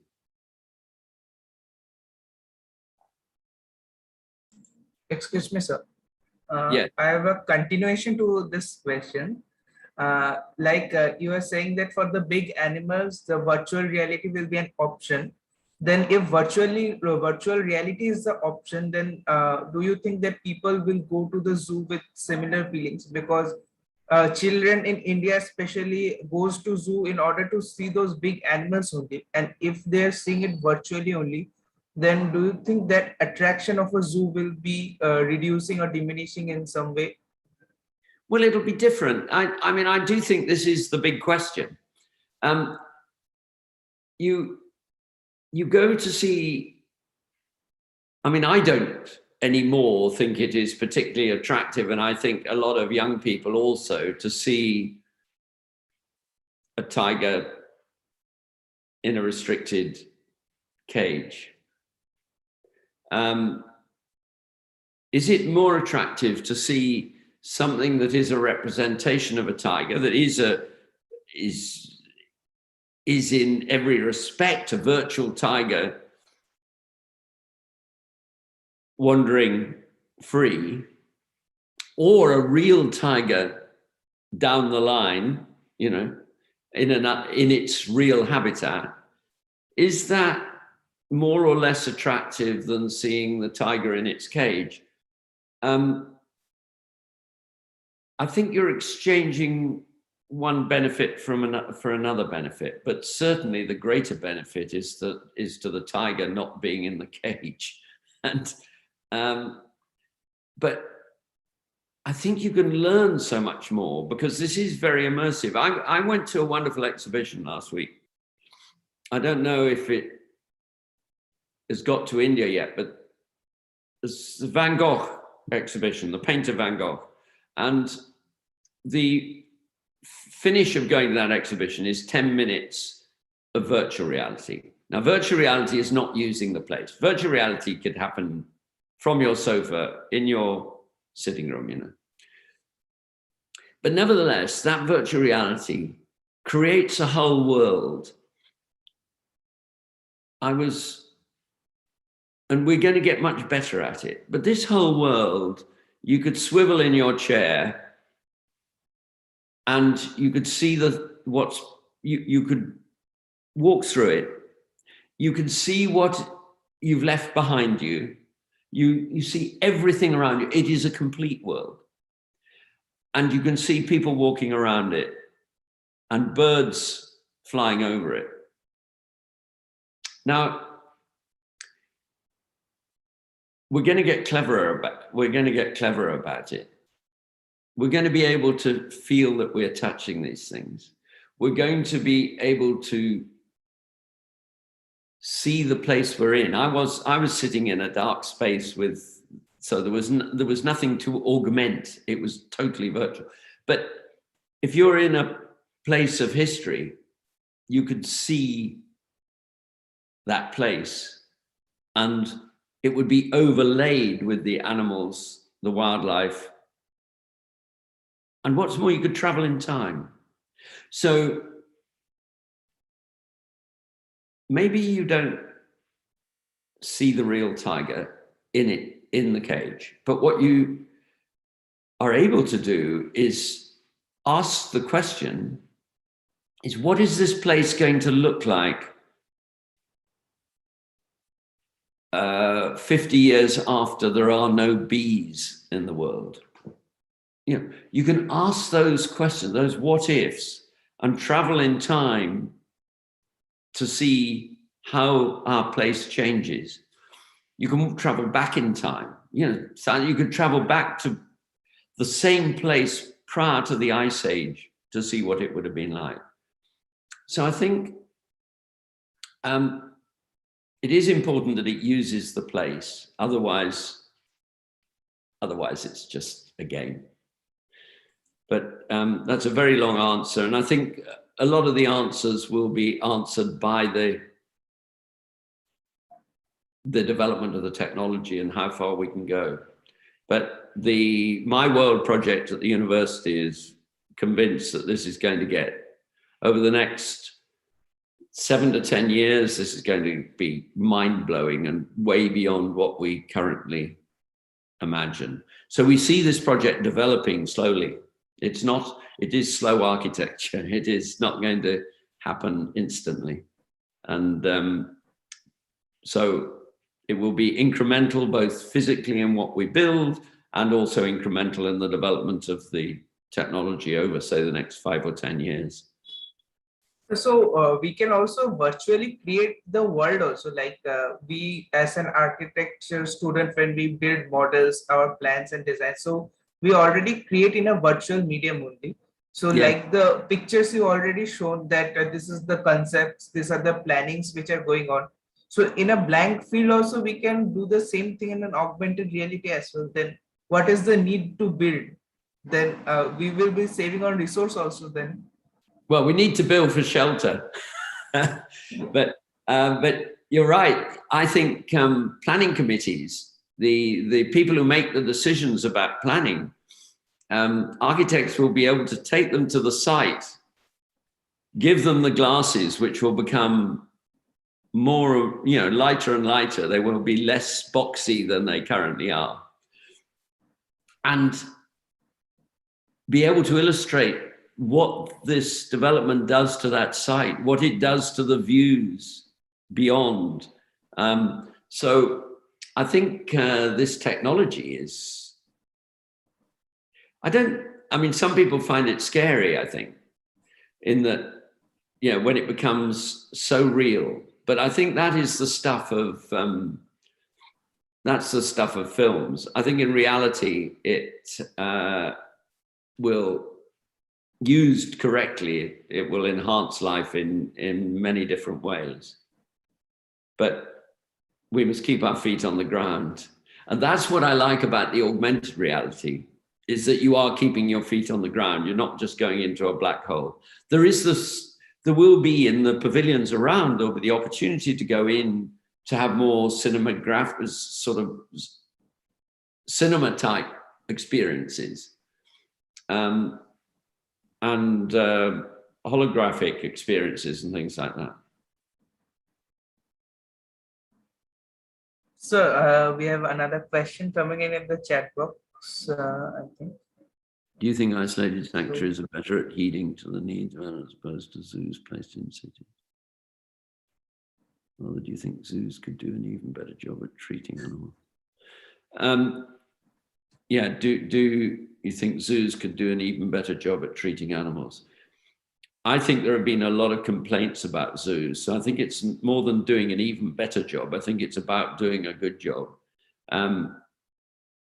Excuse me, sir. Yeah. I have a continuation to this question. You were saying that for the big animals, the virtual reality will be an option. Then if virtual reality is the option, then do you think that people will go to the zoo with similar feelings? Because children in India especially goes to zoo in order to see those big animals only. And if they're seeing it virtually only, then do you think that attraction of a zoo will be reducing or diminishing in some way? Well, it'll be different. I mean, I do think this is the big question. You go to see, I mean, I don't anymore think it is particularly attractive, and I think a lot of young people also, to see a tiger in a restricted cage. Is it more attractive to see something that is a representation of a tiger, that is in every respect a virtual tiger wandering free, or a real tiger down the line, you know, in its real habitat? Is that more or less attractive than seeing the tiger in its cage? I think you're exchanging one benefit for another benefit, but certainly the greater benefit is to the tiger not being in the cage. And but I think you can learn so much more, because this is very immersive. I went to a wonderful exhibition last week. I don't know if it has got to India yet, but it's the Van Gogh exhibition, the painter Van Gogh. And the finish of going to that exhibition is 10 minutes of virtual reality. Now, virtual reality is not using the place. Virtual reality could happen from your sofa in your sitting room, you know. But nevertheless, that virtual reality creates a whole world. And we're going to get much better at it, but this whole world, you could swivel in your chair and you could see you could walk through it. You can see what you've left behind you. You see everything around you. It is a complete world. And you can see people walking around it and birds flying over it. Now, we're going to get cleverer about it. We're going to be able to feel that we're touching these things. We're going to be able to see the place we're in. I was sitting in a dark space so there was nothing to augment. It was totally virtual. But if you're in a place of history, you could see that place, and it would be overlaid with the animals, the wildlife. And what's more, you could travel in time. So maybe you don't see the real tiger in the cage, but what you are able to do is ask the question, is what is this place going to look like 50 years after there are no bees in the world? You know, you can ask those questions, those what ifs, and travel in time to see how our place changes. You can travel back in time. You know, so you could travel back to the same place prior to the Ice Age to see what it would have been like. So I think it is important that it uses the place. Otherwise it's just a game. But that's a very long answer. And I think a lot of the answers will be answered by the development of the technology and how far we can go. But the My World project at the university is convinced that this is going to get, over the next 7 to 10 years, this is going to be mind-blowing and way beyond what we currently imagine. So we see this project developing slowly. It is slow architecture. It is not going to happen instantly. And so it will be incremental, both physically in what we build and also incremental in the development of the technology over, say, the next 5 or 10 years. So we can also virtually create the world also, like we as an architecture student, when we build models, our plans and designs, so we already create in a virtual medium only. So Yeah. like the pictures you already shown that this is the concepts, these are the plannings which are going on. So in a blank field also, we can do the same thing in an augmented reality as well. Then what is the need to build? Then we will be saving on resource also then. Well, we need to build for shelter. but you're right. I think planning committees, the people who make the decisions about planning, architects will be able to take them to the site, give them the glasses, which will become more, lighter and lighter. They will be less boxy than they currently are. And be able to illustrate what this development does to that site, what it does to the views beyond. So I think this technology is, some people find it scary, I think, in that, when it becomes so real. But I think that is the stuff of, films. I think in reality, it will, used correctly, it will enhance life in many different ways. But we must keep our feet on the ground. And that's what I like about the augmented reality, is that you are keeping your feet on the ground. You're not just going into a black hole. There will be in the pavilions around, there'll be the opportunity to go in to have more cinema type experiences. And holographic experiences and things like that. So we have another question coming in the chat box, I think. Do you think isolated sanctuaries are better at heeding to the needs of animals as opposed to zoos placed in cities? Or do you think zoos could do an even better job at treating animals? Do you think zoos could do an even better job at treating animals? I think there have been a lot of complaints about zoos. So I think it's more than doing an even better job. I think it's about doing a good job. I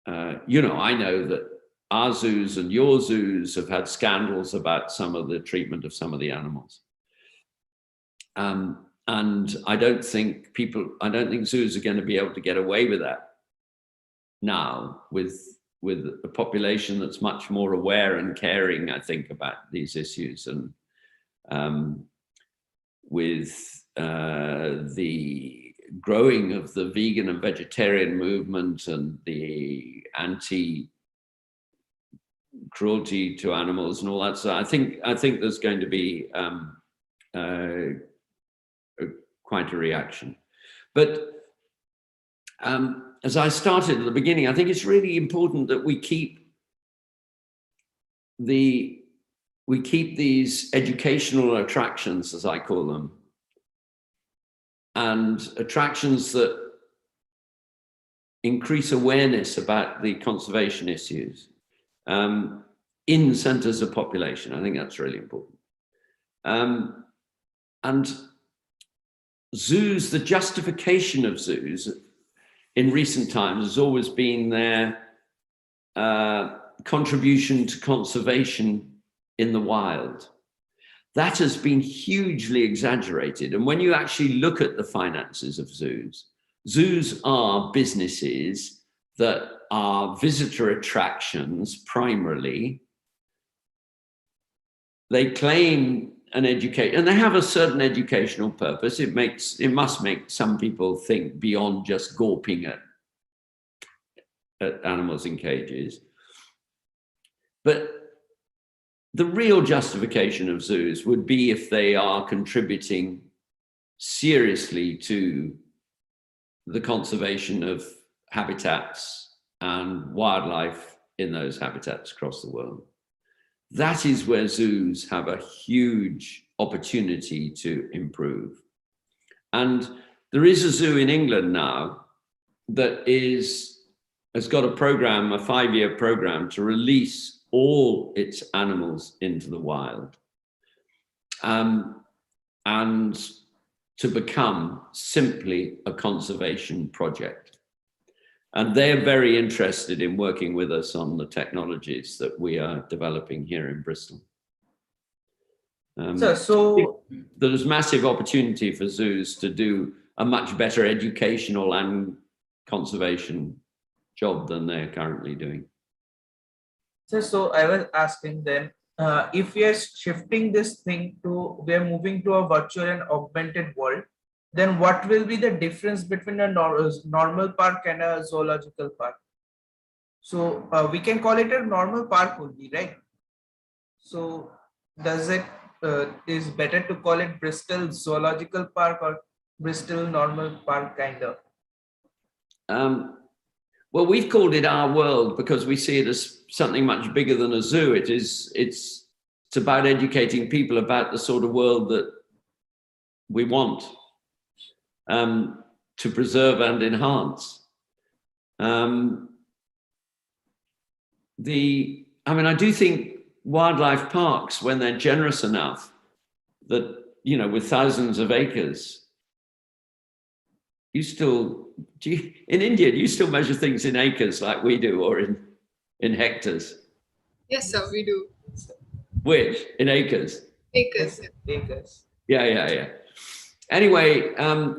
know that our zoos and your zoos have had scandals about some of the treatment of some of the animals. And I don't think zoos are going to be able to get away with that now with a population that's much more aware and caring, I think, about these issues. And with the growing of the vegan and vegetarian movement and the anti-cruelty to animals and all that, so I think there's going to be quite a reaction. But as I started at the beginning, I think it's really important that we keep these educational attractions, as I call them, and attractions that increase awareness about the conservation issues in centers of population. I think that's really important. And zoos, the justification of zoos in recent times has always been their contribution to conservation in the wild. That has been hugely exaggerated. And when you actually look at the finances of zoos, zoos are businesses that are visitor attractions primarily. They claim an educate, and they have a certain educational purpose. It must make some people think beyond just gawping at animals in cages. But the real justification of zoos would be if they are contributing seriously to the conservation of habitats and wildlife in those habitats across the world. That is where zoos have a huge opportunity to improve. And there is a zoo in England now that has got a program, a 5-year program, to release all its animals into the wild, and to become simply a conservation project. And they're very interested in working with us on the technologies that we are developing here in Bristol. So there's massive opportunity for zoos to do a much better educational and conservation job than they're currently doing. So I was asking then, if we are shifting this thing to, we are moving to a virtual and augmented world, then what will be the difference between a normal park and a zoological park? So we can call it a normal park only, right? So does it is better to call it Bristol Zoological Park or Bristol Normal Park kind of? Well, we've called it Our World because we see it as something much bigger than a zoo. It's about educating people about the sort of world that we want to preserve and enhance. I do think wildlife parks, when they're generous enough, that, you know, with thousands of acres, in India, do you still measure things in acres like we do, or in hectares? Yes, sir, we do. Which? In acres? Acres. Acres. Yeah. Anyway, I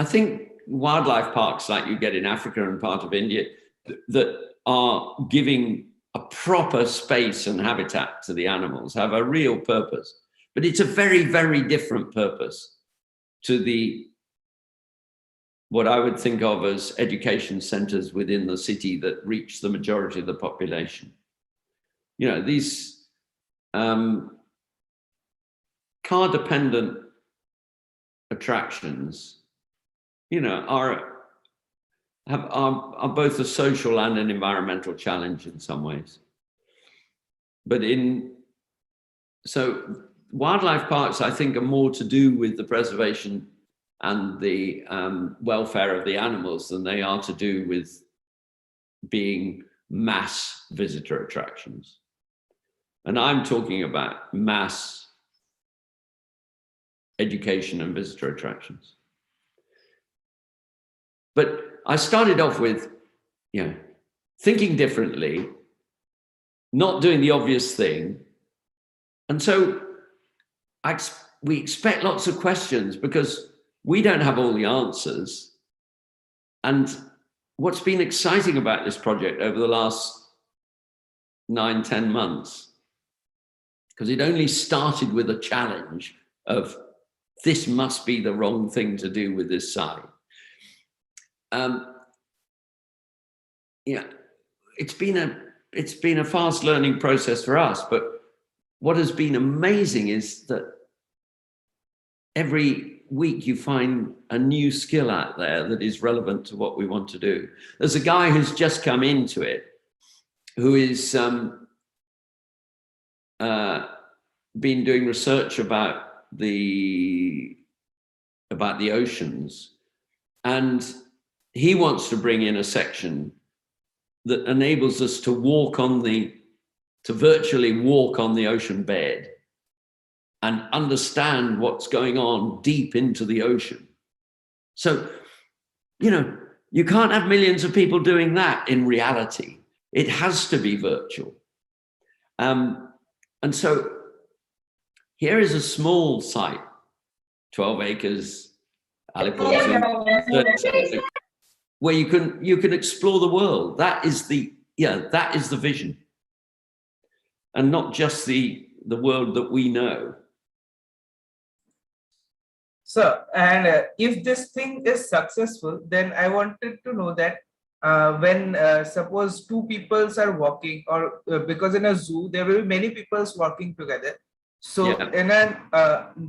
think wildlife parks like you get in Africa and part of India that are giving a proper space and habitat to the animals have a real purpose. But it's a very, very different purpose to what I would think of as education centers within the city that reach the majority of the population. You know, these car-dependent attractions, you know, are both a social and an environmental challenge in some ways. But so wildlife parks, I think, are more to do with the preservation and the welfare of the animals than they are to do with being mass visitor attractions. And I'm talking about mass education and visitor attractions. But I started off with, you know, thinking differently, not doing the obvious thing. And so we expect lots of questions because we don't have all the answers. And what's been exciting about this project over the last 9-10 months, because it only started with a challenge of this must be the wrong thing to do with this site. It's been a fast learning process for us, but what has been amazing is that every week you find a new skill out there that is relevant to what we want to do. There's a guy who's just come into it who is been doing research about the oceans, and he wants to bring in a section that enables us to virtually walk on the ocean bed and understand what's going on deep into the ocean. So, you know, you can't have millions of people doing that in reality. It has to be virtual. And so here is a small site, 12 acres, where you can explore the world. That is the vision. and not just the world that we know. So, and if this thing is successful, then I wanted to know that when suppose two peoples are walking, or because in a zoo there will be many peoples walking together. So Yeah. in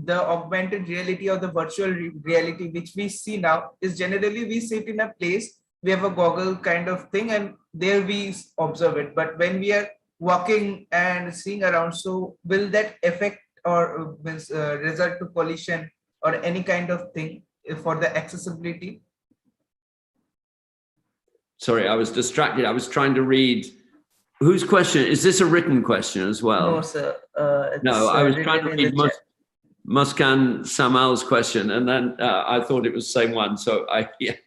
the augmented reality or the virtual reality which we see now is generally we sit in a place, we have a goggle kind of thing, and there we observe it. But when we are walking and seeing around, so will that affect or result to collision or any kind of thing for the accessibility? Sorry, I was distracted. I was trying to read. Whose question? Is this a written question as well? No, sir. No, I was trying written to in the read chat. Muskan Samal's question, and then I thought it was the same one. So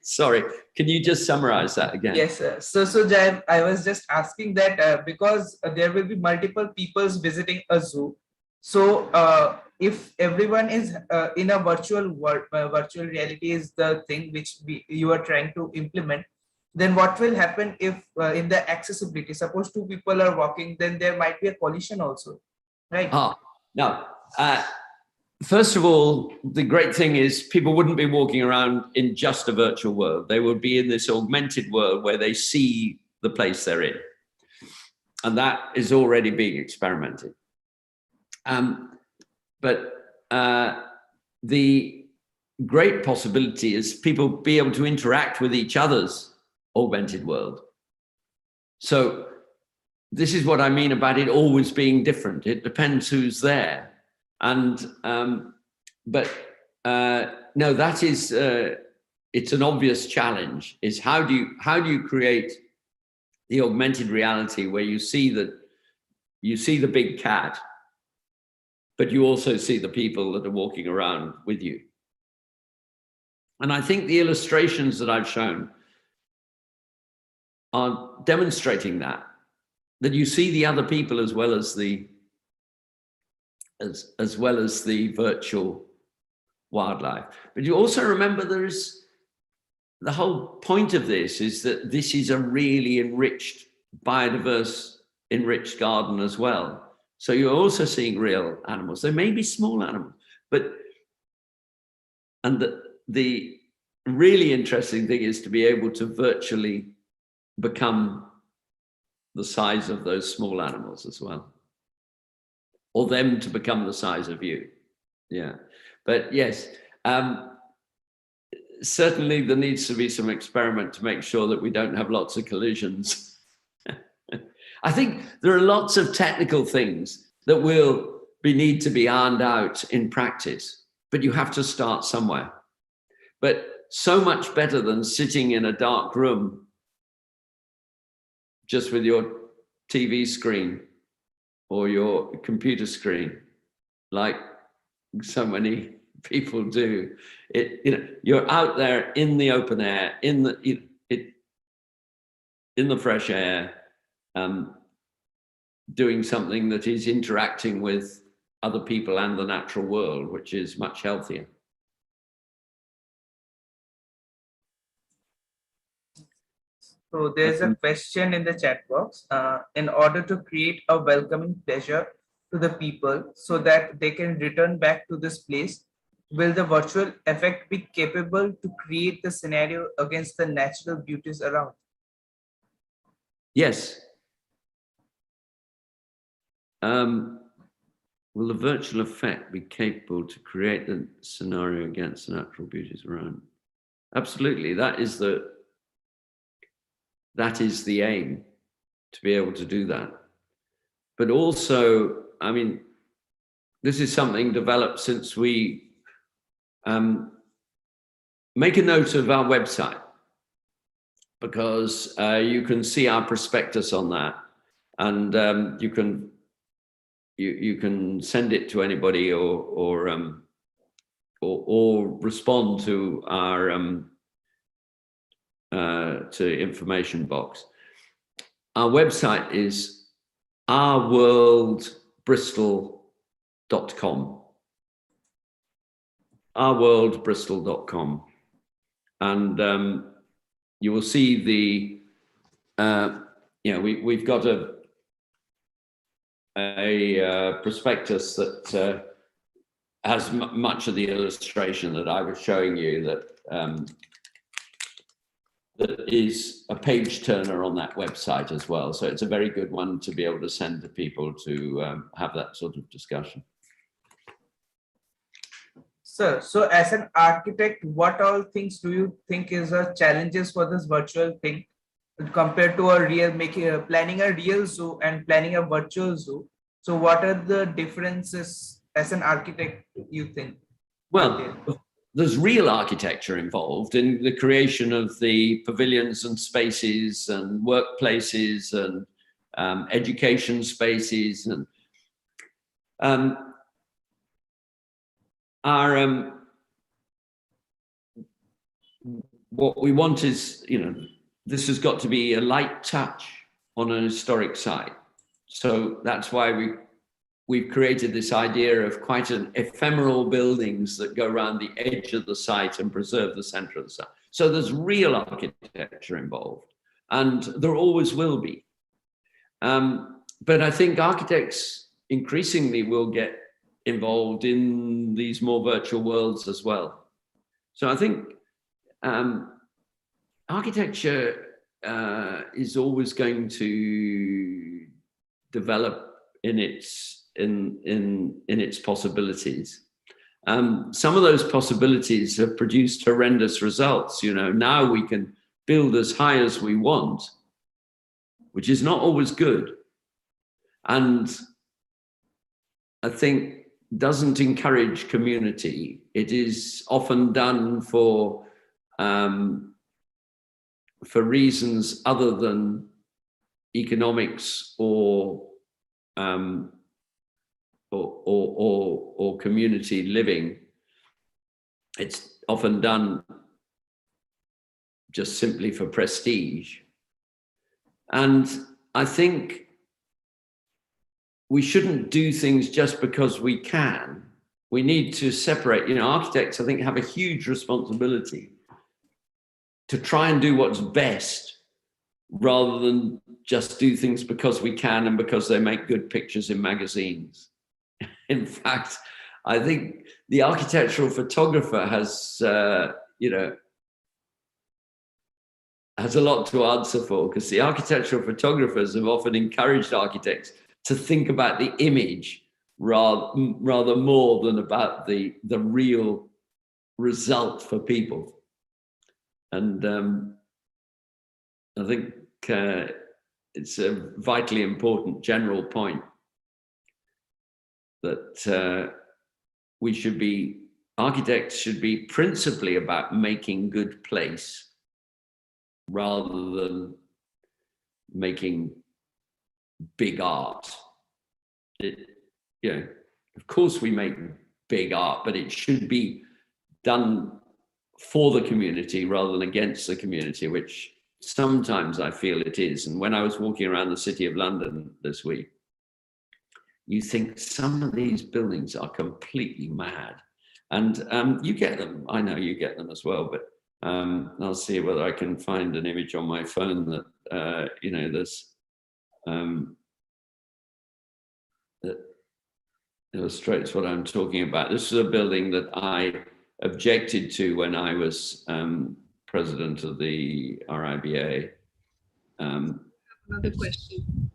sorry. Can you just summarize that again? Yes, sir. So Jai, I was just asking that because there will be multiple peoples visiting a zoo. So if everyone is in a virtual world, virtual reality is the thing which you are trying to implement, then what will happen if in the accessibility, suppose two people are walking, then there might be a collision also, right? Now, first of all, the great thing is people wouldn't be walking around in just a virtual world. They would be in this augmented world where they see the place they're in. And that is already being experimented. But the great possibility is people be able to interact with each other's augmented world. So this is what I mean about it always being different. It depends who's there. And no, that is it's an obvious challenge. Is how do you create the augmented reality where you see the big cat, but you also see the people that are walking around with you. And I think the illustrations that I've shown are demonstrating that you see the other people as well as the virtual wildlife. But you also remember the whole point of this is that this is a really enriched, biodiverse, enriched garden as well. So you're also seeing real animals. They may be small animals, and the really interesting thing is to be able to virtually become the size of those small animals as well, or them to become the size of you. Yeah, but yes, certainly there needs to be some experiment to make sure that we don't have lots of collisions. I think there are lots of technical things that will need to be ironed out in practice, but you have to start somewhere. But so much better than sitting in a dark room just with your TV screen or your computer screen, like so many people do. You're out there in the open air, in the fresh air, doing something that is interacting with other people and the natural world, which is much healthier. So there's a question in the chat box. In order to create a welcoming pleasure to the people so that they can return back to this place, will the virtual effect be capable to create the scenario against the natural beauties around? Yes. Will the virtual effect be capable to create the scenario against the natural beauties around? Absolutely. That is the aim, to be able to do that. But also, I mean, this is something developed since we make a note of our website, because you can see our prospectus on that, and you can send it to anybody or respond to our to information box. Our website is ourworldbristol.com. ourworldbristol.com, and you will see the we've got a prospectus that has much of the illustration that I was showing you, that that is a page turner on that website as well. So it's a very good one to be able to send to people to have that sort of discussion. Sir, so as an architect, what all things do you think is challenges for this virtual thing compared to a real planning a real zoo and planning a virtual zoo? So what are the differences as an architect you think? Well, there's real architecture involved in the creation of the pavilions and spaces and workplaces and education spaces, and what we want is, this has got to be a light touch on an historic site. So that's why we've created this idea of quite an ephemeral buildings that go around the edge of the site and preserve the center of the site. So there's real architecture involved, and there always will be. But I think architects increasingly will get involved in these more virtual worlds as well. So I think architecture is always going to develop in its possibilities. Some of those possibilities have produced horrendous results. Now we can build as high as we want, which is not always good, and I think doesn't encourage community. It is often done for reasons other than economics or community living. It's often done just simply for prestige. And I think we shouldn't do things just because we can. We need to separate. Architects, I think, have a huge responsibility to try and do what's best rather than just do things because we can and because they make good pictures in magazines. In fact, I think the architectural photographer has a lot to answer for, because the architectural photographers have often encouraged architects to think about the image rather more than about the real result for people. And I think it's a vitally important general point that architects should be principally about making good place rather than making big art. Of course we make big art, but it should be done for the community rather than against the community, which sometimes I feel it is. And when I was walking around the City of London this week, you think some of these buildings are completely mad. And you get them. I know you get them as well, but I'll see whether I can find an image on my phone that, there's that illustrates what I'm talking about. This is a building that I objected to when I was president of the RIBA. Another question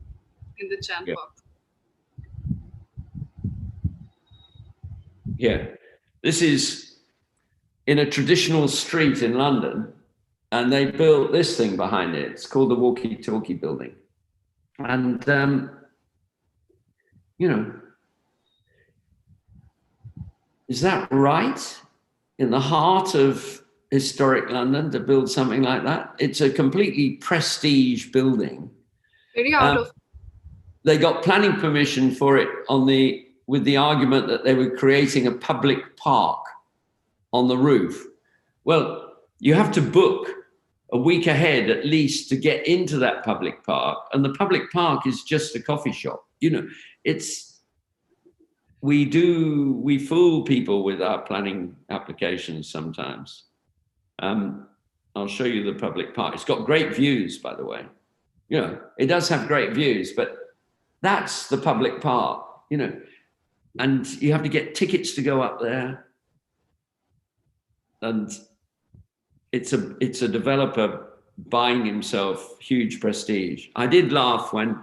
in the chat box. Yeah, this is in a traditional street in London, and they built this thing behind it. It's called the Walkie-Talkie Building. And, is that right? In the heart of historic London to build something like that? It's a completely prestige building. Very out of. They got planning permission for it with the argument that they were creating a public park on the roof. Well, you have to book a week ahead at least to get into that public park, and the public park is just a coffee shop. We fool people with our planning applications sometimes. I'll show you the public park. It's got great views, by the way. It does have great views, but That's the public park, you know, and you have to get tickets to go up there. And it's a developer buying himself huge prestige. I did laugh when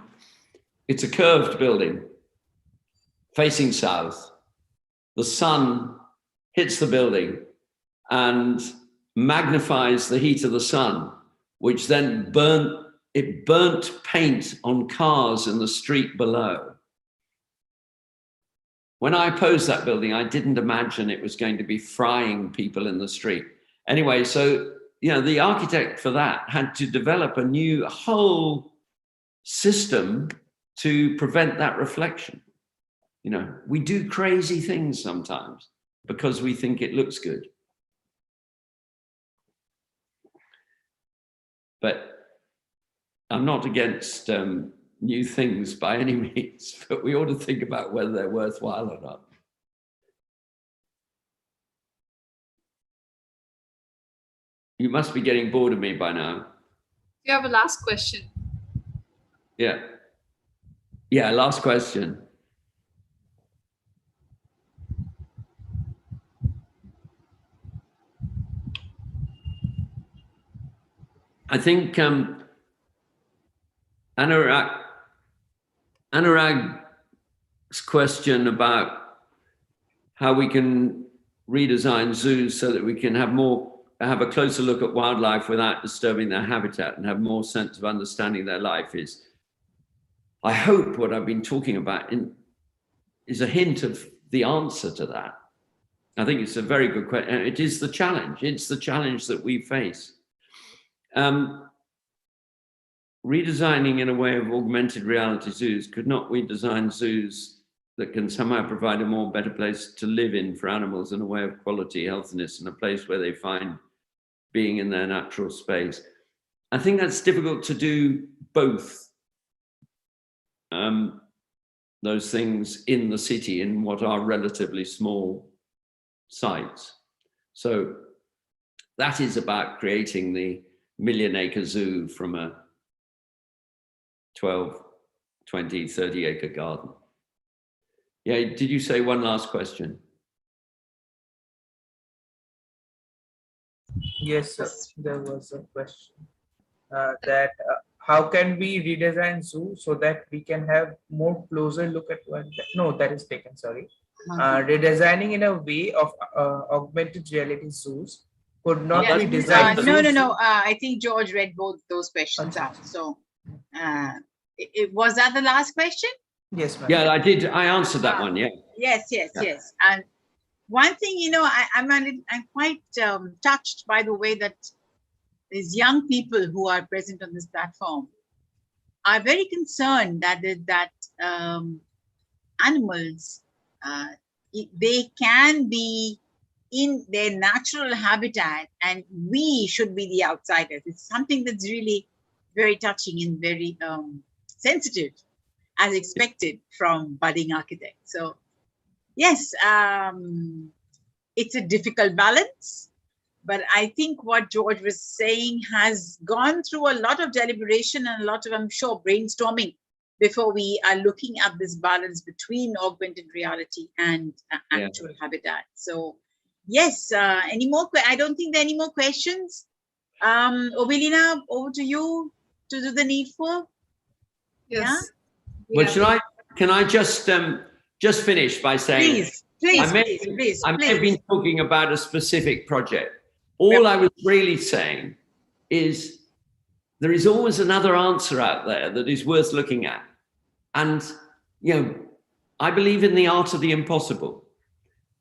it's a curved building facing south. The sun hits the building and magnifies the heat of the sun, which then burnt paint on cars in the street below. When I opposed that building, I didn't imagine it was going to be frying people in the street. Anyway, so, you know, the architect for that had to develop a whole system to prevent that reflection. You know, we do crazy things sometimes because we think it looks good. But I'm not against new things by any means, but we ought to think about whether they're worthwhile or not. You must be getting bored of me by now. You have a last question. Yeah. Yeah, last question. I think Anurag's question about how we can redesign zoos so that we can have a closer look at wildlife without disturbing their habitat and have more sense of understanding their life is, I hope what I've been talking about is a hint of the answer to that. I think it's a very good question. It is the challenge. It's the challenge that we face. Redesigning in a way of augmented reality zoos, could not we design zoos that can somehow provide a better place to live in for animals in a way of quality, healthiness, and a place where they find being in their natural space? I think that's difficult to do both those things in the city in what are relatively small sites. So that is about creating the million-acre zoo from a 12, 20, 30-acre garden. Yeah, did you say one last question? Yes, sir. There was a question that how can we redesign zoo so that we can have more closer look at one? No, that is taken, sorry. Redesigning in a way of augmented reality zoos could not Yes. be designed. No. I think George read both those questions Okay. out. So was that the last question? Yes, ma'am. Yeah, I did. I answered that one. Yeah. Yes. And one thing, you know, I'm quite touched by the way that these young people who are present on this platform are very concerned that animals, they can be in their natural habitat and we should be the outsiders. It's something that's really very touching and very sensitive, as expected from budding architects. So yes, it's a difficult balance, but I think what George was saying has gone through a lot of deliberation and a lot of, I'm sure, brainstorming before we are looking at this balance between augmented reality and actual habitat. So yes, any more? I don't think there are any more questions. Obilina, over to you to do the needful. Yes. Well, can I just finish by saying, Please. I may have been talking about a specific project. All I was really saying is there is always another answer out there that is worth looking at. And, you know, I believe in the art of the impossible.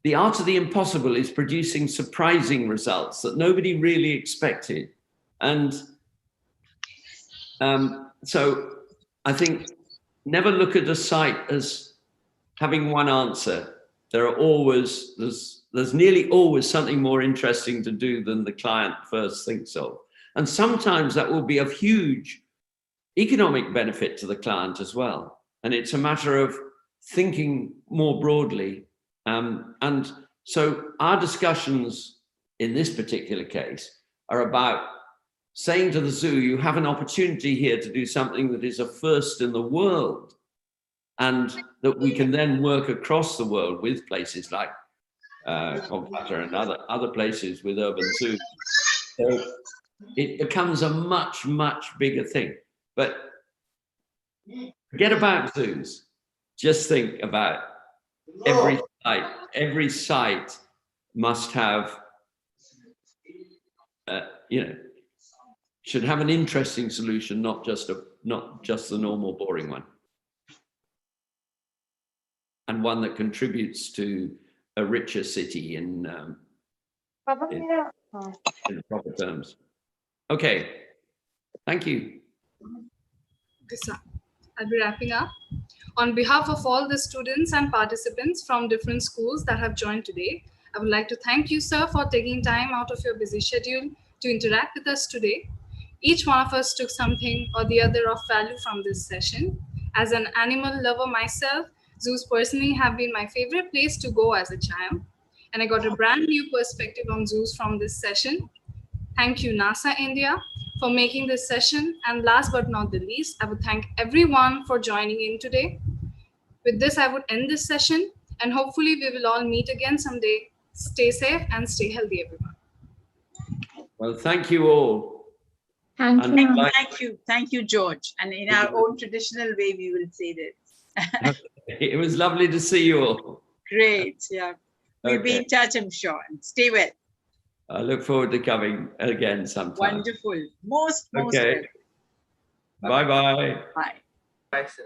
The art of the impossible is producing surprising results that nobody really expected. And so I think never look at a site as having one answer. There's nearly always something more interesting to do than the client first thinks of. And sometimes that will be of huge economic benefit to the client as well. And it's a matter of thinking more broadly. And so our discussions in this particular case are about saying to the zoo, you have an opportunity here to do something that is a first in the world. and that we can then work across the world with places like Kolkata and other places with urban zoos. So it becomes a much, much bigger thing. But forget about zoos. Just think about every site. Every site must have, should have an interesting solution, not just the normal boring one, and one that contributes to a richer city in proper terms. Okay, thank you. Okay, sir. I'll be wrapping up. On behalf of all the students and participants from different schools that have joined today, I would like to thank you, sir, for taking time out of your busy schedule to interact with us today. Each one of us took something or the other of value from this session. As an animal lover myself, zoos personally have been my favorite place to go as a child, and I got a brand new perspective on zoos from this session. Thank you, NASA India, for making this session. And last but not the least, I would thank everyone for joining in today. With this, I would end this session, and hopefully we will all meet again someday. Stay safe and stay healthy, everyone. Well, thank you all. Thank And you. Thank you, George. And in our own traditional way, we will say this. it was lovely to see you all. Great. Yeah. We'll be Okay. in touch, I'm sure. And stay well. I look forward to coming again sometime. Wonderful. Most Okay. well. Bye-bye. Bye. Bye, sir.